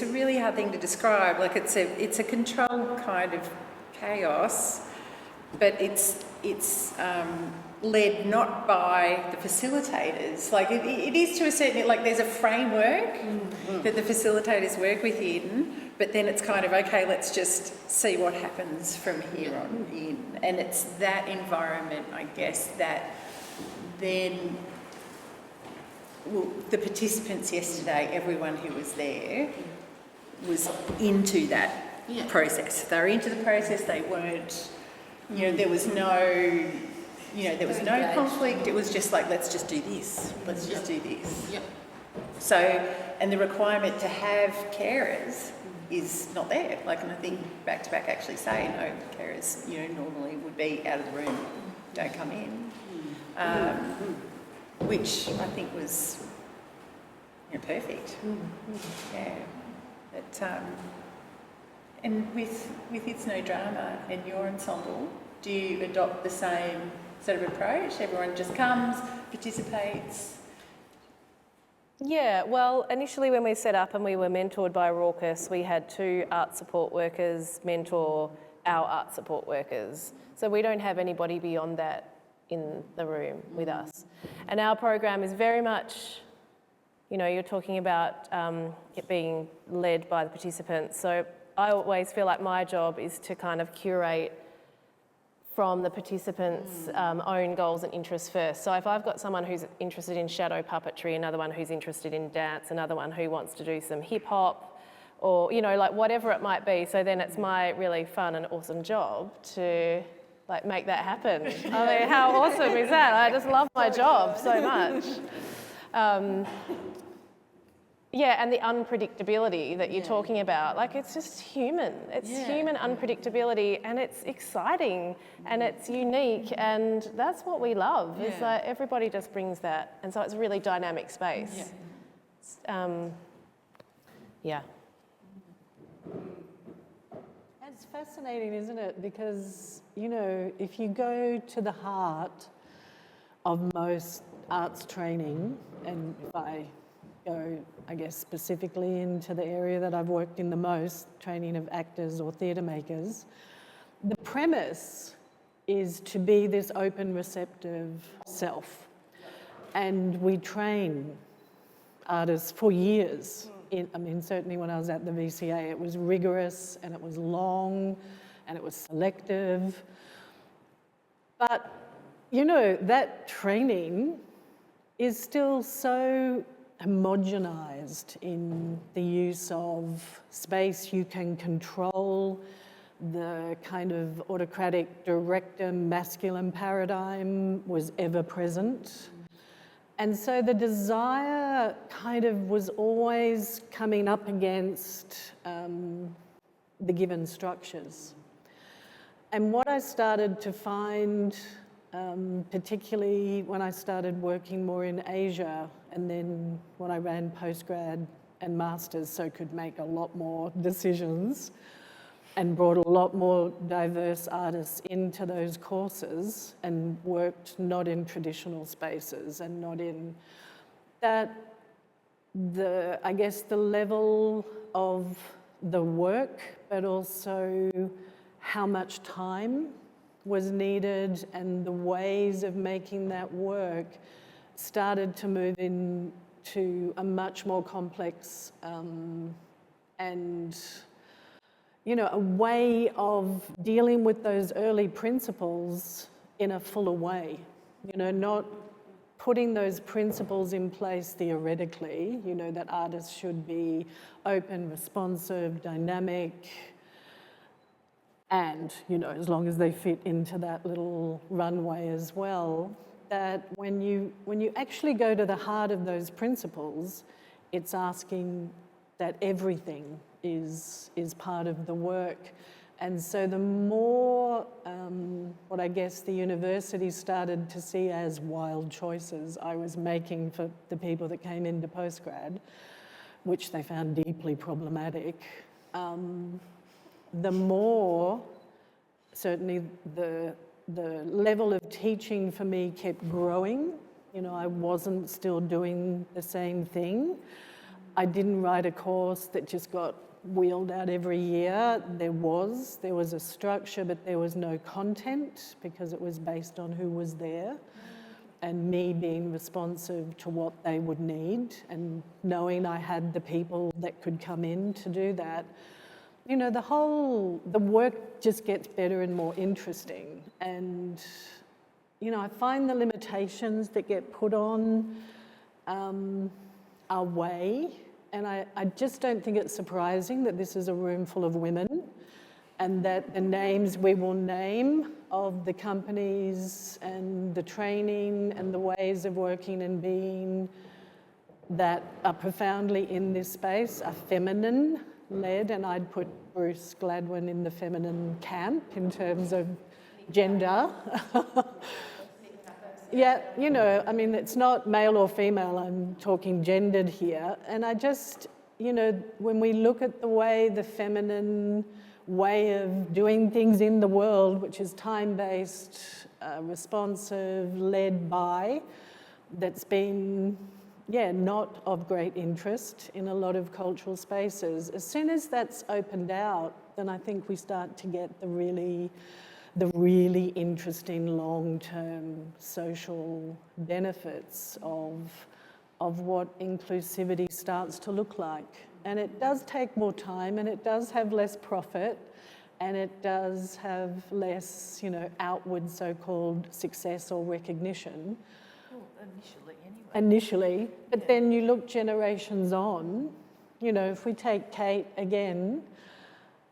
a really hard thing to describe. Like it's a controlled kind of chaos, but it's led not by the facilitators. Like it is to a certain, like there's a framework that the facilitators work within, but then it's kind of, okay, let's just see what happens from here on in. And it's that environment, I guess, that then, the participants yesterday, everyone who was there, was into that process. They were into the process, they weren't, there was no conflict. It was just like, let's just do this. Let's just do this. Yep. So, and the requirement to have carers is not there. Like, and I think back to back actually say, no, carers, normally would be out of the room, don't come in. Which I think was perfect. Yeah. But, and with It's No Drama and your ensemble, do you adopt the same sort of approach? Everyone just comes, participates? Yeah, well, initially when we set up and we were mentored by Raucus, we had 2 art support workers mentor our art support workers. So we don't have anybody beyond that in the room with us. And our program is very much, you're talking about it being led by the participants. So I always feel like my job is to kind of curate from the participants' own goals and interests first. So if I've got someone who's interested in shadow puppetry, another one who's interested in dance, another one who wants to do some hip hop, or, like whatever it might be. So then it's my really fun and awesome job to make that happen. I mean, how awesome is that? I just love my job so much. And the unpredictability that you're talking about, it's just human. It's human unpredictability, and it's exciting and it's unique, and that's what we love. Is that everybody just brings that, and so it's a really dynamic space. It's fascinating, isn't it? Because, if you go to the heart of most arts training, and if I go, I guess, specifically into the area that I've worked in the most, training of actors or theatre makers, the premise is to be this open, receptive self. And we train artists for years. Certainly when I was at the VCA, it was rigorous and it was long and it was selective. But, that training is still so homogenized in the use of space. You can control the kind of autocratic director masculine paradigm was ever present. And so the desire kind of was always coming up against the given structures. And what I started to find particularly when I started working more in Asia, and then when I ran postgrad and masters, so could make a lot more decisions and brought a lot more diverse artists into those courses and worked not in traditional spaces and not in that, I guess the level of the work, but also how much time was needed and the ways of making that work started to move into a much more complex and, you know, a way of dealing with those early principles in a fuller way. You know, not putting those principles in place theoretically, you know, that artists should be open, responsive, dynamic, and, you know, as long as they fit into that little runway as well, that when you actually go to the heart of those principles, it's asking that everything is part of the work. And so the more, what I guess the university started to see as wild choices I was making for the people that came into postgrad, which they found deeply problematic, the more, certainly the level of teaching for me kept growing. You know, I wasn't still doing the same thing. I didn't write a course that just got wheeled out every year. There was a structure, but there was no content because it was based on who was there and me being responsive to what they would need and knowing I had the people that could come in to do that. You know, the work just gets better and more interesting. And, you know, I find the limitations that get put on our way. And I just don't think it's surprising that this is a room full of women and that the names we will name of the companies and the training and the ways of working and being that are profoundly in this space are feminine-led, and I'd put Bruce Gladwin in the feminine camp in terms of gender. Yeah, you know, I mean, it's not male or female, I'm talking gendered here. And I just, you know, when we look at the way the feminine way of doing things in the world, which is time-based, responsive, led by, that's been, yeah, not of great interest in a lot of cultural spaces. As soon as that's opened out, then I think we start to get the really interesting long-term social benefits of what inclusivity starts to look like. And it does take more time, and it does have less profit, and it does have less, you know, outward so-called success or recognition. Well, initially anyway. Initially, but then you look generations on, you know, if we take Kate again,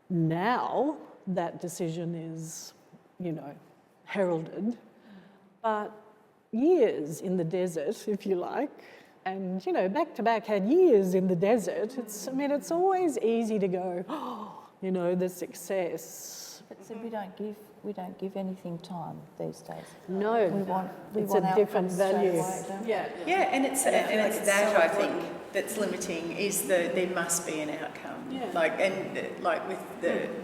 now that decision is, you know, heralded, but years in the desert, if you like, and, you know, back to back had years in the desert. It's, I mean, it's always easy to go, oh, you know, the success. But so we don't give anything time these days. No, it's a different value. Yeah, and it's that I think that's limiting is there must be an outcome. Yeah. Like with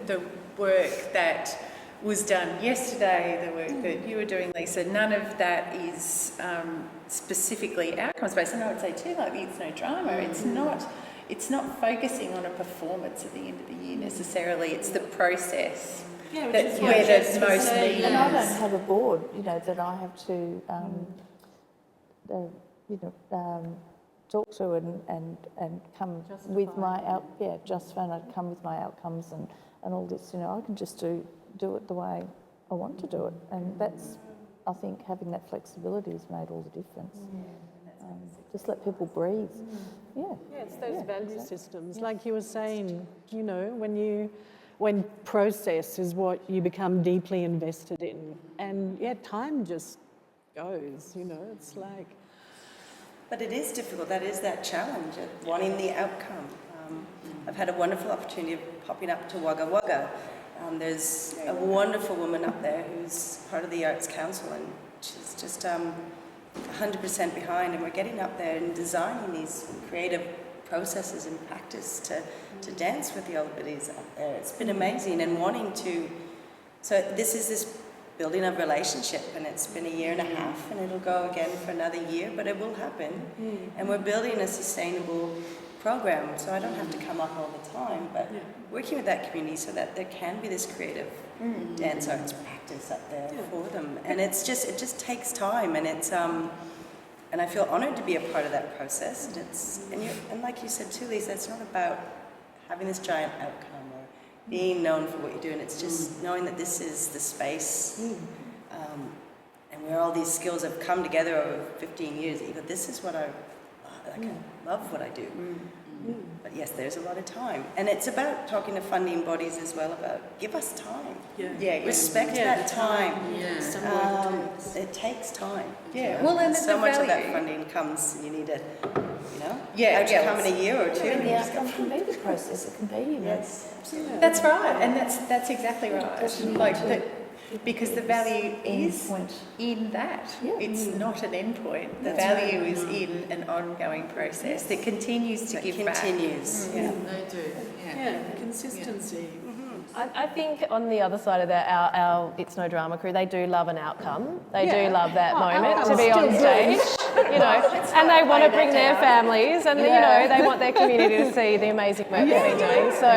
the work that was done yesterday, the work that you were doing, Leisa, none of that is specifically outcomes-based. And I would say too, like It's No Drama, it's not focusing on a performance at the end of the year necessarily, it's the process that's where there's most meaning. And I don't have a board, you know, that I have to, talk to and come with my I'd come with my outcomes and all this, you know, I can just do it the way I want to do it. And that's, I think, having that flexibility has made all the difference. Just let people breathe. Yeah, it's those value systems. Like you were saying, you know, when process is what you become deeply invested in. And yeah, time just goes, you know, it's like... But it is difficult, that is that challenge of wanting the outcome. I've had a wonderful opportunity of popping up to Wagga Wagga There's a wonderful woman up there who's part of the Arts Council, and she's just 100% behind, and we're getting up there and designing these creative processes and practice to dance with the old biddies up there. It's been amazing, and wanting to, so this is this building a relationship, and it's been a year and a half, and it'll go again for another year, but it will happen. And we're building a sustainable program, so I don't have to come up all the time, but working with that community so that there can be this creative dance arts practice up there for them. And it just takes time, and it's and I feel honoured to be a part of that process. And and like you said too, Leisa, it's not about having this giant outcome or being known for what you're doing. It's just knowing that this is the space, and where all these skills have come together over 15 years. Even this is what I love what I do. But yes, there's a lot of time, and it's about talking to funding bodies as well about give us time. Respect that time. It takes time. Well, and so much of that value. funding comes, you need to, Yeah, come in a year or two. And the outcome can be the process, it can be, Yes, absolutely. That's right, and that's exactly right. Like that, because the value is in that. It's not an end point. The value is in an ongoing process that continues to give back. Continues. They do. Consistency. I think on the other side of that, our It's No Drama crew, they do love an outcome. They do love that moment to be on stage, and they want to bring their families, and they want their community to see the amazing work they've been doing. So,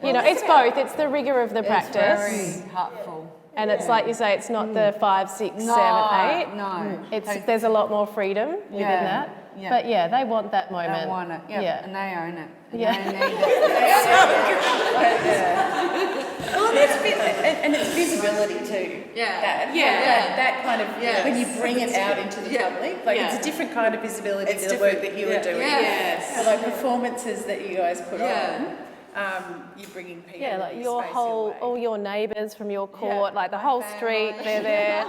it's both. It's the rigour of the practice. It's very heartful. And it's like you say, it's not the 5, 6, 7, 8. No. There's a lot more freedom within that. Yeah. But they want that moment. They want it. And they own it. And Yeah. they need it. Well, and it's visibility too. That kind of when you bring it out into the public, like it's a different kind of visibility to the work that you are doing. So like performances that you guys put on. You're bringing people. Yeah, like into your space whole, all your neighbours from your court, like the whole street, they're there.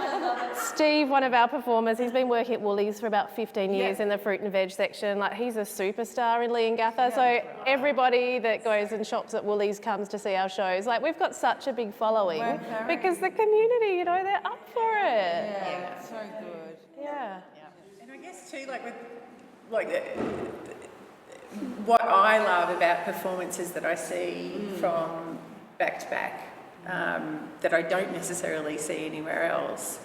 Steve, one of our performers, he's been working at Woolies for about 15 years in the fruit and veg section. Like he's a superstar in Leongatha. So everybody that goes and shops at Woolies comes to see our shows. Like we've got such a big following because the community, they're up for it. Yeah, so good. Yeah. And I guess too, what I love about performances that I see from back to back that I don't necessarily see anywhere else.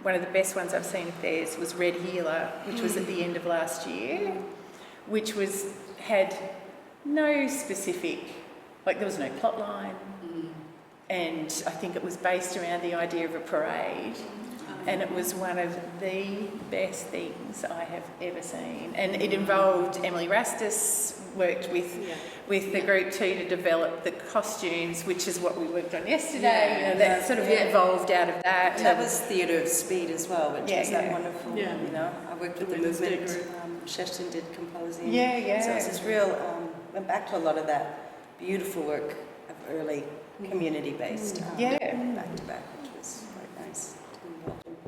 One of the best ones I've seen of theirs was Red Healer, which was at the end of last year, which had no specific, there was no plot line, and I think it was based around the idea of a parade. And it was one of the best things I have ever seen. And it involved Emily Rastus, worked with the group too to develop the costumes, which is what we worked on yesterday. That sort of evolved out of that. And that was Theatre of Speed as well, which was that wonderful, I worked with the movement. Shelton did composing. So it's this real, went back to a lot of that beautiful work of early community-based back to back, which was quite nice.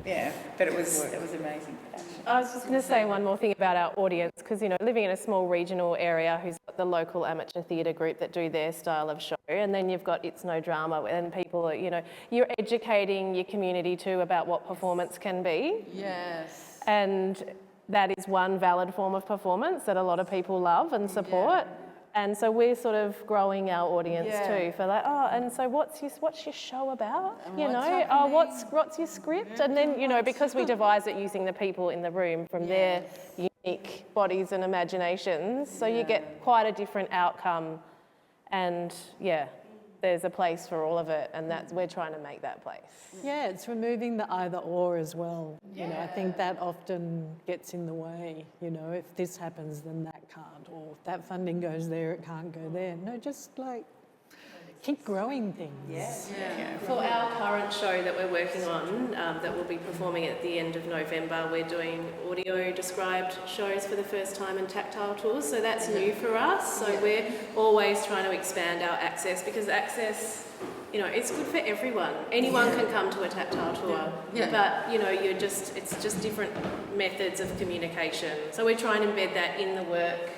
Yeah, but it was amazing. I was just going to say one more thing about our audience, because, living in a small regional area who's got the local amateur theatre group that do their style of show, and then you've got It's No Drama, and people are, you're educating your community too about what performance can be. Yes. And that is one valid form of performance that a lot of people love and support. And so we're sort of growing our audience too for and so what's your show about? And What's your script? And then, because we devise it using the people in the room from their unique bodies and imaginations, so you get quite a different outcome. And there's a place for all of it, and we're trying to make that place. Yeah, it's removing the either or as well. I think that often gets in the way. If this happens, then that can't, or if that funding goes there, it can't go there. No, just keep growing things. For our current show that we're working on, that we'll be performing at the end of November, we're doing audio described shows for the first time and tactile tours, so that's new for us. So we're always trying to expand our access, because access, it's good for everyone. Anyone can come to a tactile tour, but it's just different methods of communication. So we're trying to embed that in the work.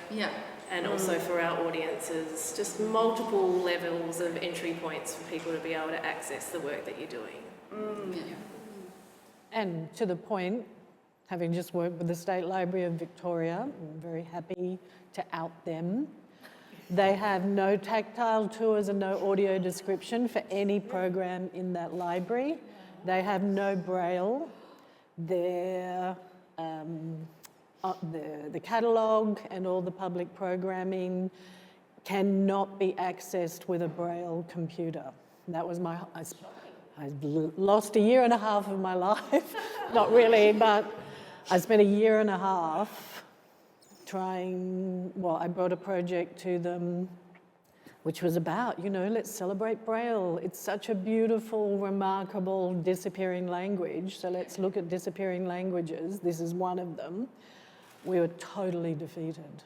and also for our audiences, just multiple levels of entry points for people to be able to access the work that you're doing. And to the point, having just worked with the State Library of Victoria, I'm very happy to out them. They have no tactile tours and no audio description for any program in that library. They have no braille. The catalogue and all the public programming cannot be accessed with a braille computer. That was I lost 1.5 years of my life. Not really, but I spent 1.5 years trying, I brought a project to them which was about, let's celebrate Braille. It's such a beautiful, remarkable, disappearing language. So let's look at disappearing languages. This is one of them. We were totally defeated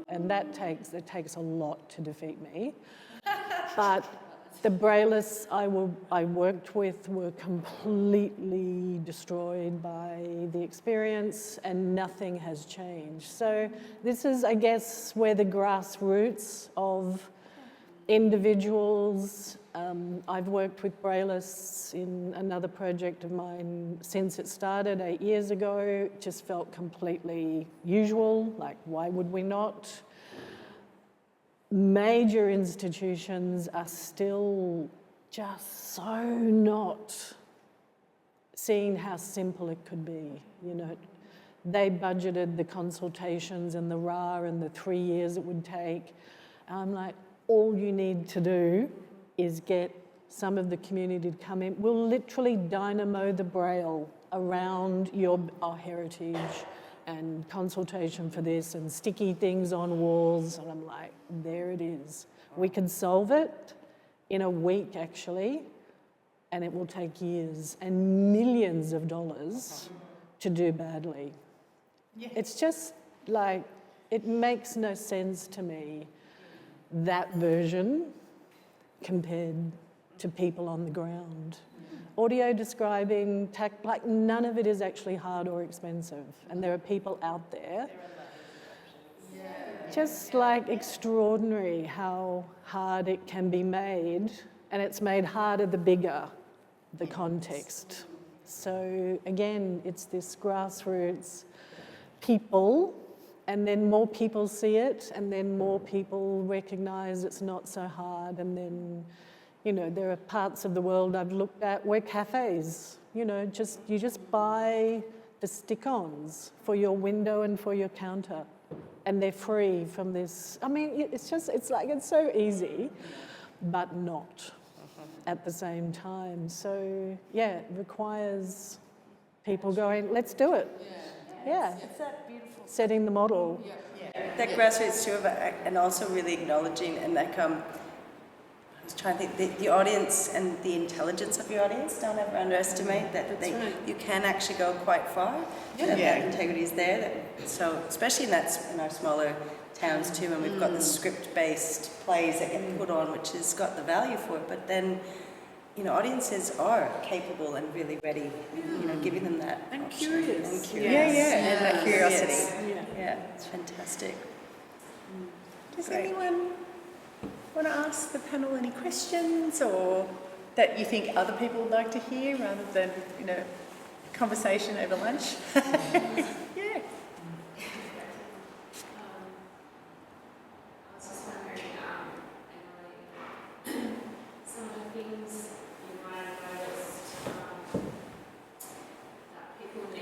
and it takes a lot to defeat me. But the Braillists I worked with were completely destroyed by the experience, and nothing has changed. So this is, I guess, where the grassroots of individuals. I've worked with Braillists in another project of mine since it started 8 years ago. It just felt completely usual, like why would we not? Major institutions are still just so not seeing how simple it could be, They budgeted the consultations and the RA and the 3 years it would take. I'm like, all you need to do is get some of the community to come in. We'll literally dynamo the Braille around our heritage and consultation for this and sticky things on walls. And I'm like, there it is. We can solve it in a week, actually, and it will take years and millions of dollars to do badly. Yeah. It's just like, it makes no sense to me, that version compared to people on the ground. Audio describing, like none of it is actually hard or expensive. And there are people out there. Just like extraordinary how hard it can be made. And it's made harder the bigger the context. So again, it's this grassroots people, and then more people see it, and then more people recognise it's not so hard, and then there are parts of the world I've looked at where cafes, you just buy the stick-ons for your window and for your counter, and they're free from this. I mean, it's so easy, but not at the same time. So, yeah, it requires people going, let's do it. Yeah. It's that beautiful. Setting the model. Yeah. That grassroots too, and also really acknowledging and I was trying to think, the audience and the intelligence of your audience, don't ever underestimate that. You can actually go quite far. Yeah. That integrity is there. So, especially in our smaller towns too, and we've got the script-based plays that get put on, which has got the value for it. But then, audiences are capable and really ready. Giving them that and option. Curious. And And that curiosity. Yeah, it's fantastic. Does anyone want to ask the panel any questions, or that you think other people would like to hear, rather than conversation over lunch? Yeah. I was just wondering, some of the things you might have noticed that people who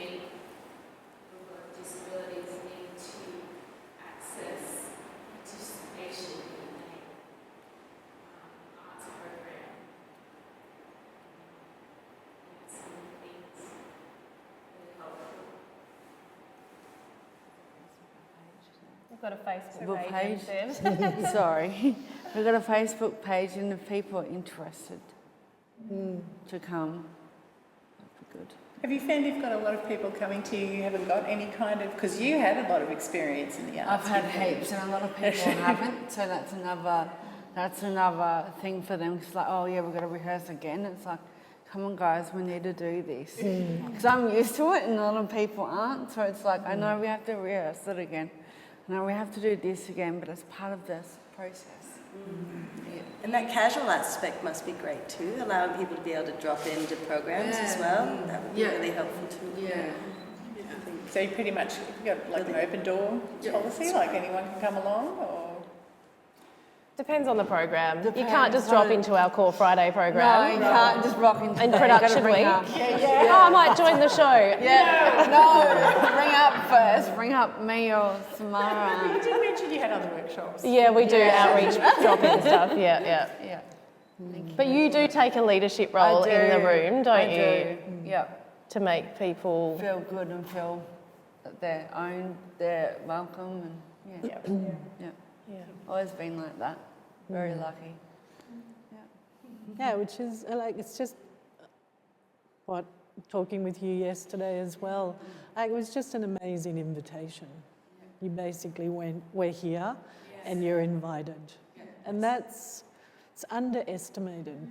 have disabilities need to access participation in the arts program. Some of the things really helpful. We've got a Facebook page. Sorry. We've got a Facebook page, and if people are interested to come, that'd be good. Have you found you've got a lot of people coming to you who haven't got any kind of, because you had a lot of experience in the arts? I've had heaps, and a lot of people haven't. So that's another thing for them. It's like, oh yeah, we've got to rehearse again. It's like, come on guys, we need to do this. Because I'm used to it, and a lot of people aren't. So it's like, I know we have to rehearse it again. now we have to do this again, but it's part of this process. Yeah. And that casual aspect must be great too, allowing people to be able to drop into programs as well. That would be really helpful too. Yeah. So you pretty much you've got like an open door policy, like anyone can come along, or Depends on the program. You Depends. can't just drop into our Core Friday No, program. you can't just rock into In that. You gotta production bring week. up. Oh, I might join the show. Yeah, no, bring up first. Bring up me or Samara. you did mention you had other workshops. Yeah, we do outreach, drop-in stuff. Yeah. Yeah. But you do take a leadership role in the room, don't you? Yeah. To make people Feel good and feel that they're owned, they're welcome, and yeah. Always been like that. Very lucky. Yeah, which is like, it's just what, talking with you yesterday as well, like, it was just an amazing invitation. You basically went, we're here and you're invited. And it's underestimated.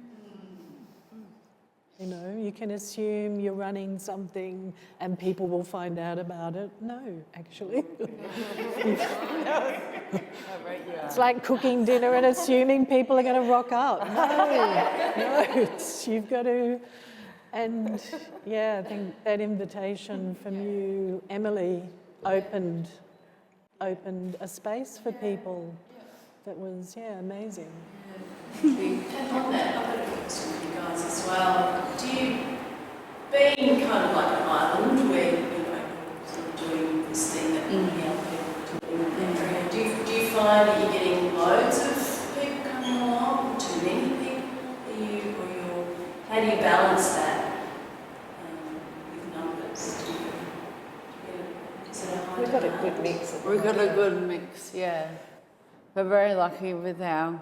You know, you can assume you're running something and people will find out about it. No, actually. It's like cooking dinner and assuming people are going to rock up. No, you've got to. And yeah, I think that invitation from you, Emily, opened a space for people that was, amazing. And on that, I've got a question for you guys as well. Do you, being kind of like an island where you're sort of doing this thing that many other people are doing in the area, do you find that you're getting loads of people coming along, too many people? How do you balance that with numbers? we've got a good mix. We've got a good mix, yeah. We're very lucky with our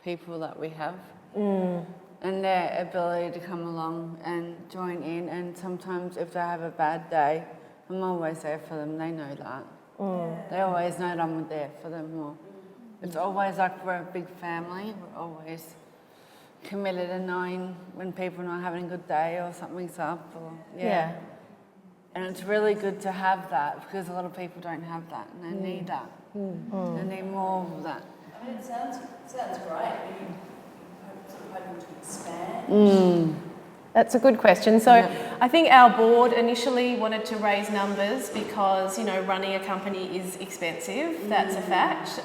people that we have and their ability to come along and join in, and sometimes if they have a bad day, I'm always there for them. They know that. They always know that I'm there for them. Or it's always like we're a big family. We're always committed and knowing when people are not having a good day or something's up. Or, Yeah. And it's really good to have that because a lot of people don't have that and they need that. They need more of that. I mean, it sounds great. Are you sort of hoping to expand? That's a good question. So I think our board initially wanted to raise numbers because, running a company is expensive. That's a fact.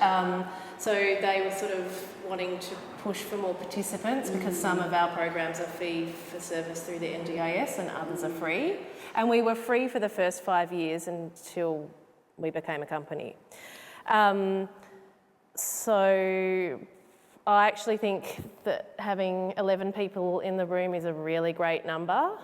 So they were sort of wanting to push for more participants because some of our programs are fee for service through the NDIS and others are free. And we were free for the first 5 years until we became a company. So I actually think that having 11 people in the room is a really great number,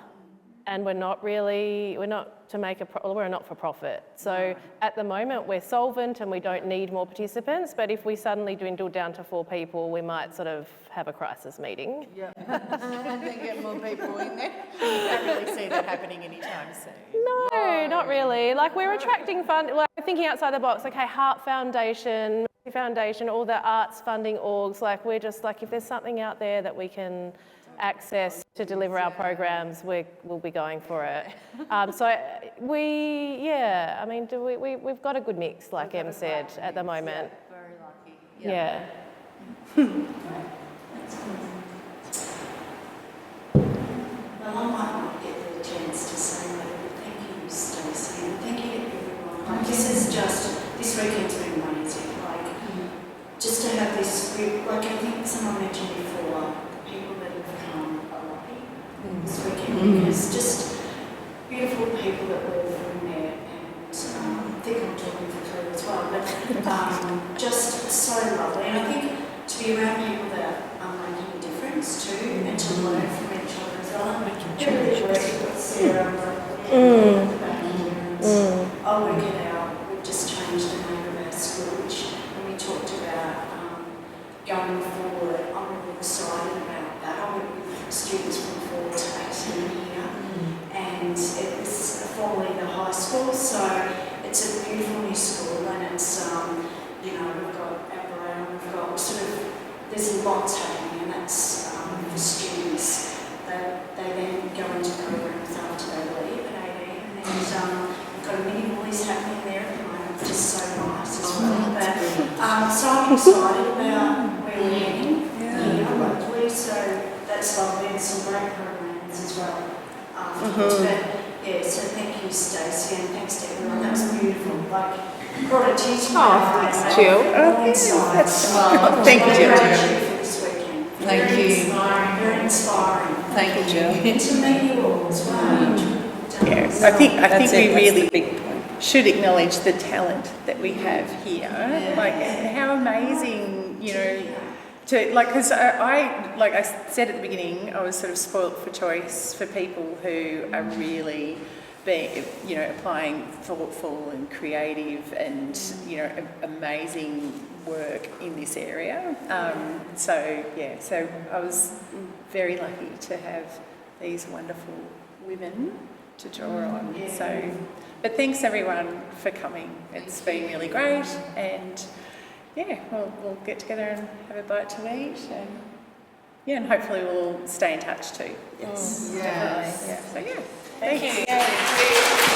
and we're not to make we're a not-for-profit. So at the moment we're solvent and we don't need more participants, but if we suddenly dwindle down to 4 people, we might sort of have a crisis meeting. Yeah. And then get more people in there. You don't really see that happening anytime soon. No, not really. Like, we're attracting we're thinking outside the box. Okay, Heart Foundation, all the arts funding orgs, like, we're just like, if there's something out there that we can access to deliver our programs, we'll be going for it. We've got a good mix, like Em said, at the moment. Very lucky. Yeah. Well, I might not get the chance to say that, but thank you, Stacey, and thank you everyone. Like, this weekend's been amazing. Like, just to have this group, like I think someone mentioned before, the people that have come are lucky this weekend, because just beautiful people that we've met, and I think I'm talking for Claire as well, but just so lovely. And I think to be around people that are making a difference too, and to learn from each other as well. Really working with Sarah Bromley at the back here. I'll work it out. We've just changed the name of our school, which when we talked about going forward, I'm really excited about that. I work with students from 4 to 18 here, and it was formerly the high school, so it's a beautiful new school, and it's, we've got our we've got there's lots happening, and that's for students. They then go into programs after they leave at 18, and we've got a mini Woolies happening there at the moment, which is so nice as well. excited about where we're heading here locally, so that's lovely, and some great programs as well afterwards. But yeah, so thank you, Stacey, and thanks to everyone. That was beautiful. Like, brought a tear to my eye. Thanks, Jill. Thank you, Jill. For this weekend. Thank Very you. inspiring, very inspiring. Thank you, Jill. And to meet you all as well. Yeah, I think That's we it, that's really the big point. should acknowledge the talent that we have here. Like, how amazing, you know, to, like, because like I said at the beginning, I was sort of spoilt for choice for people who are really being, you know, applying thoughtful and creative and, you know, amazing work in this area. So I was very lucky to have these wonderful women to draw on. So, but thanks everyone for coming. It's been really great, and yeah, we'll get together and have a bite to eat, and hopefully we'll stay in touch too. Yes. Definitely. Yeah. So yeah, thank you.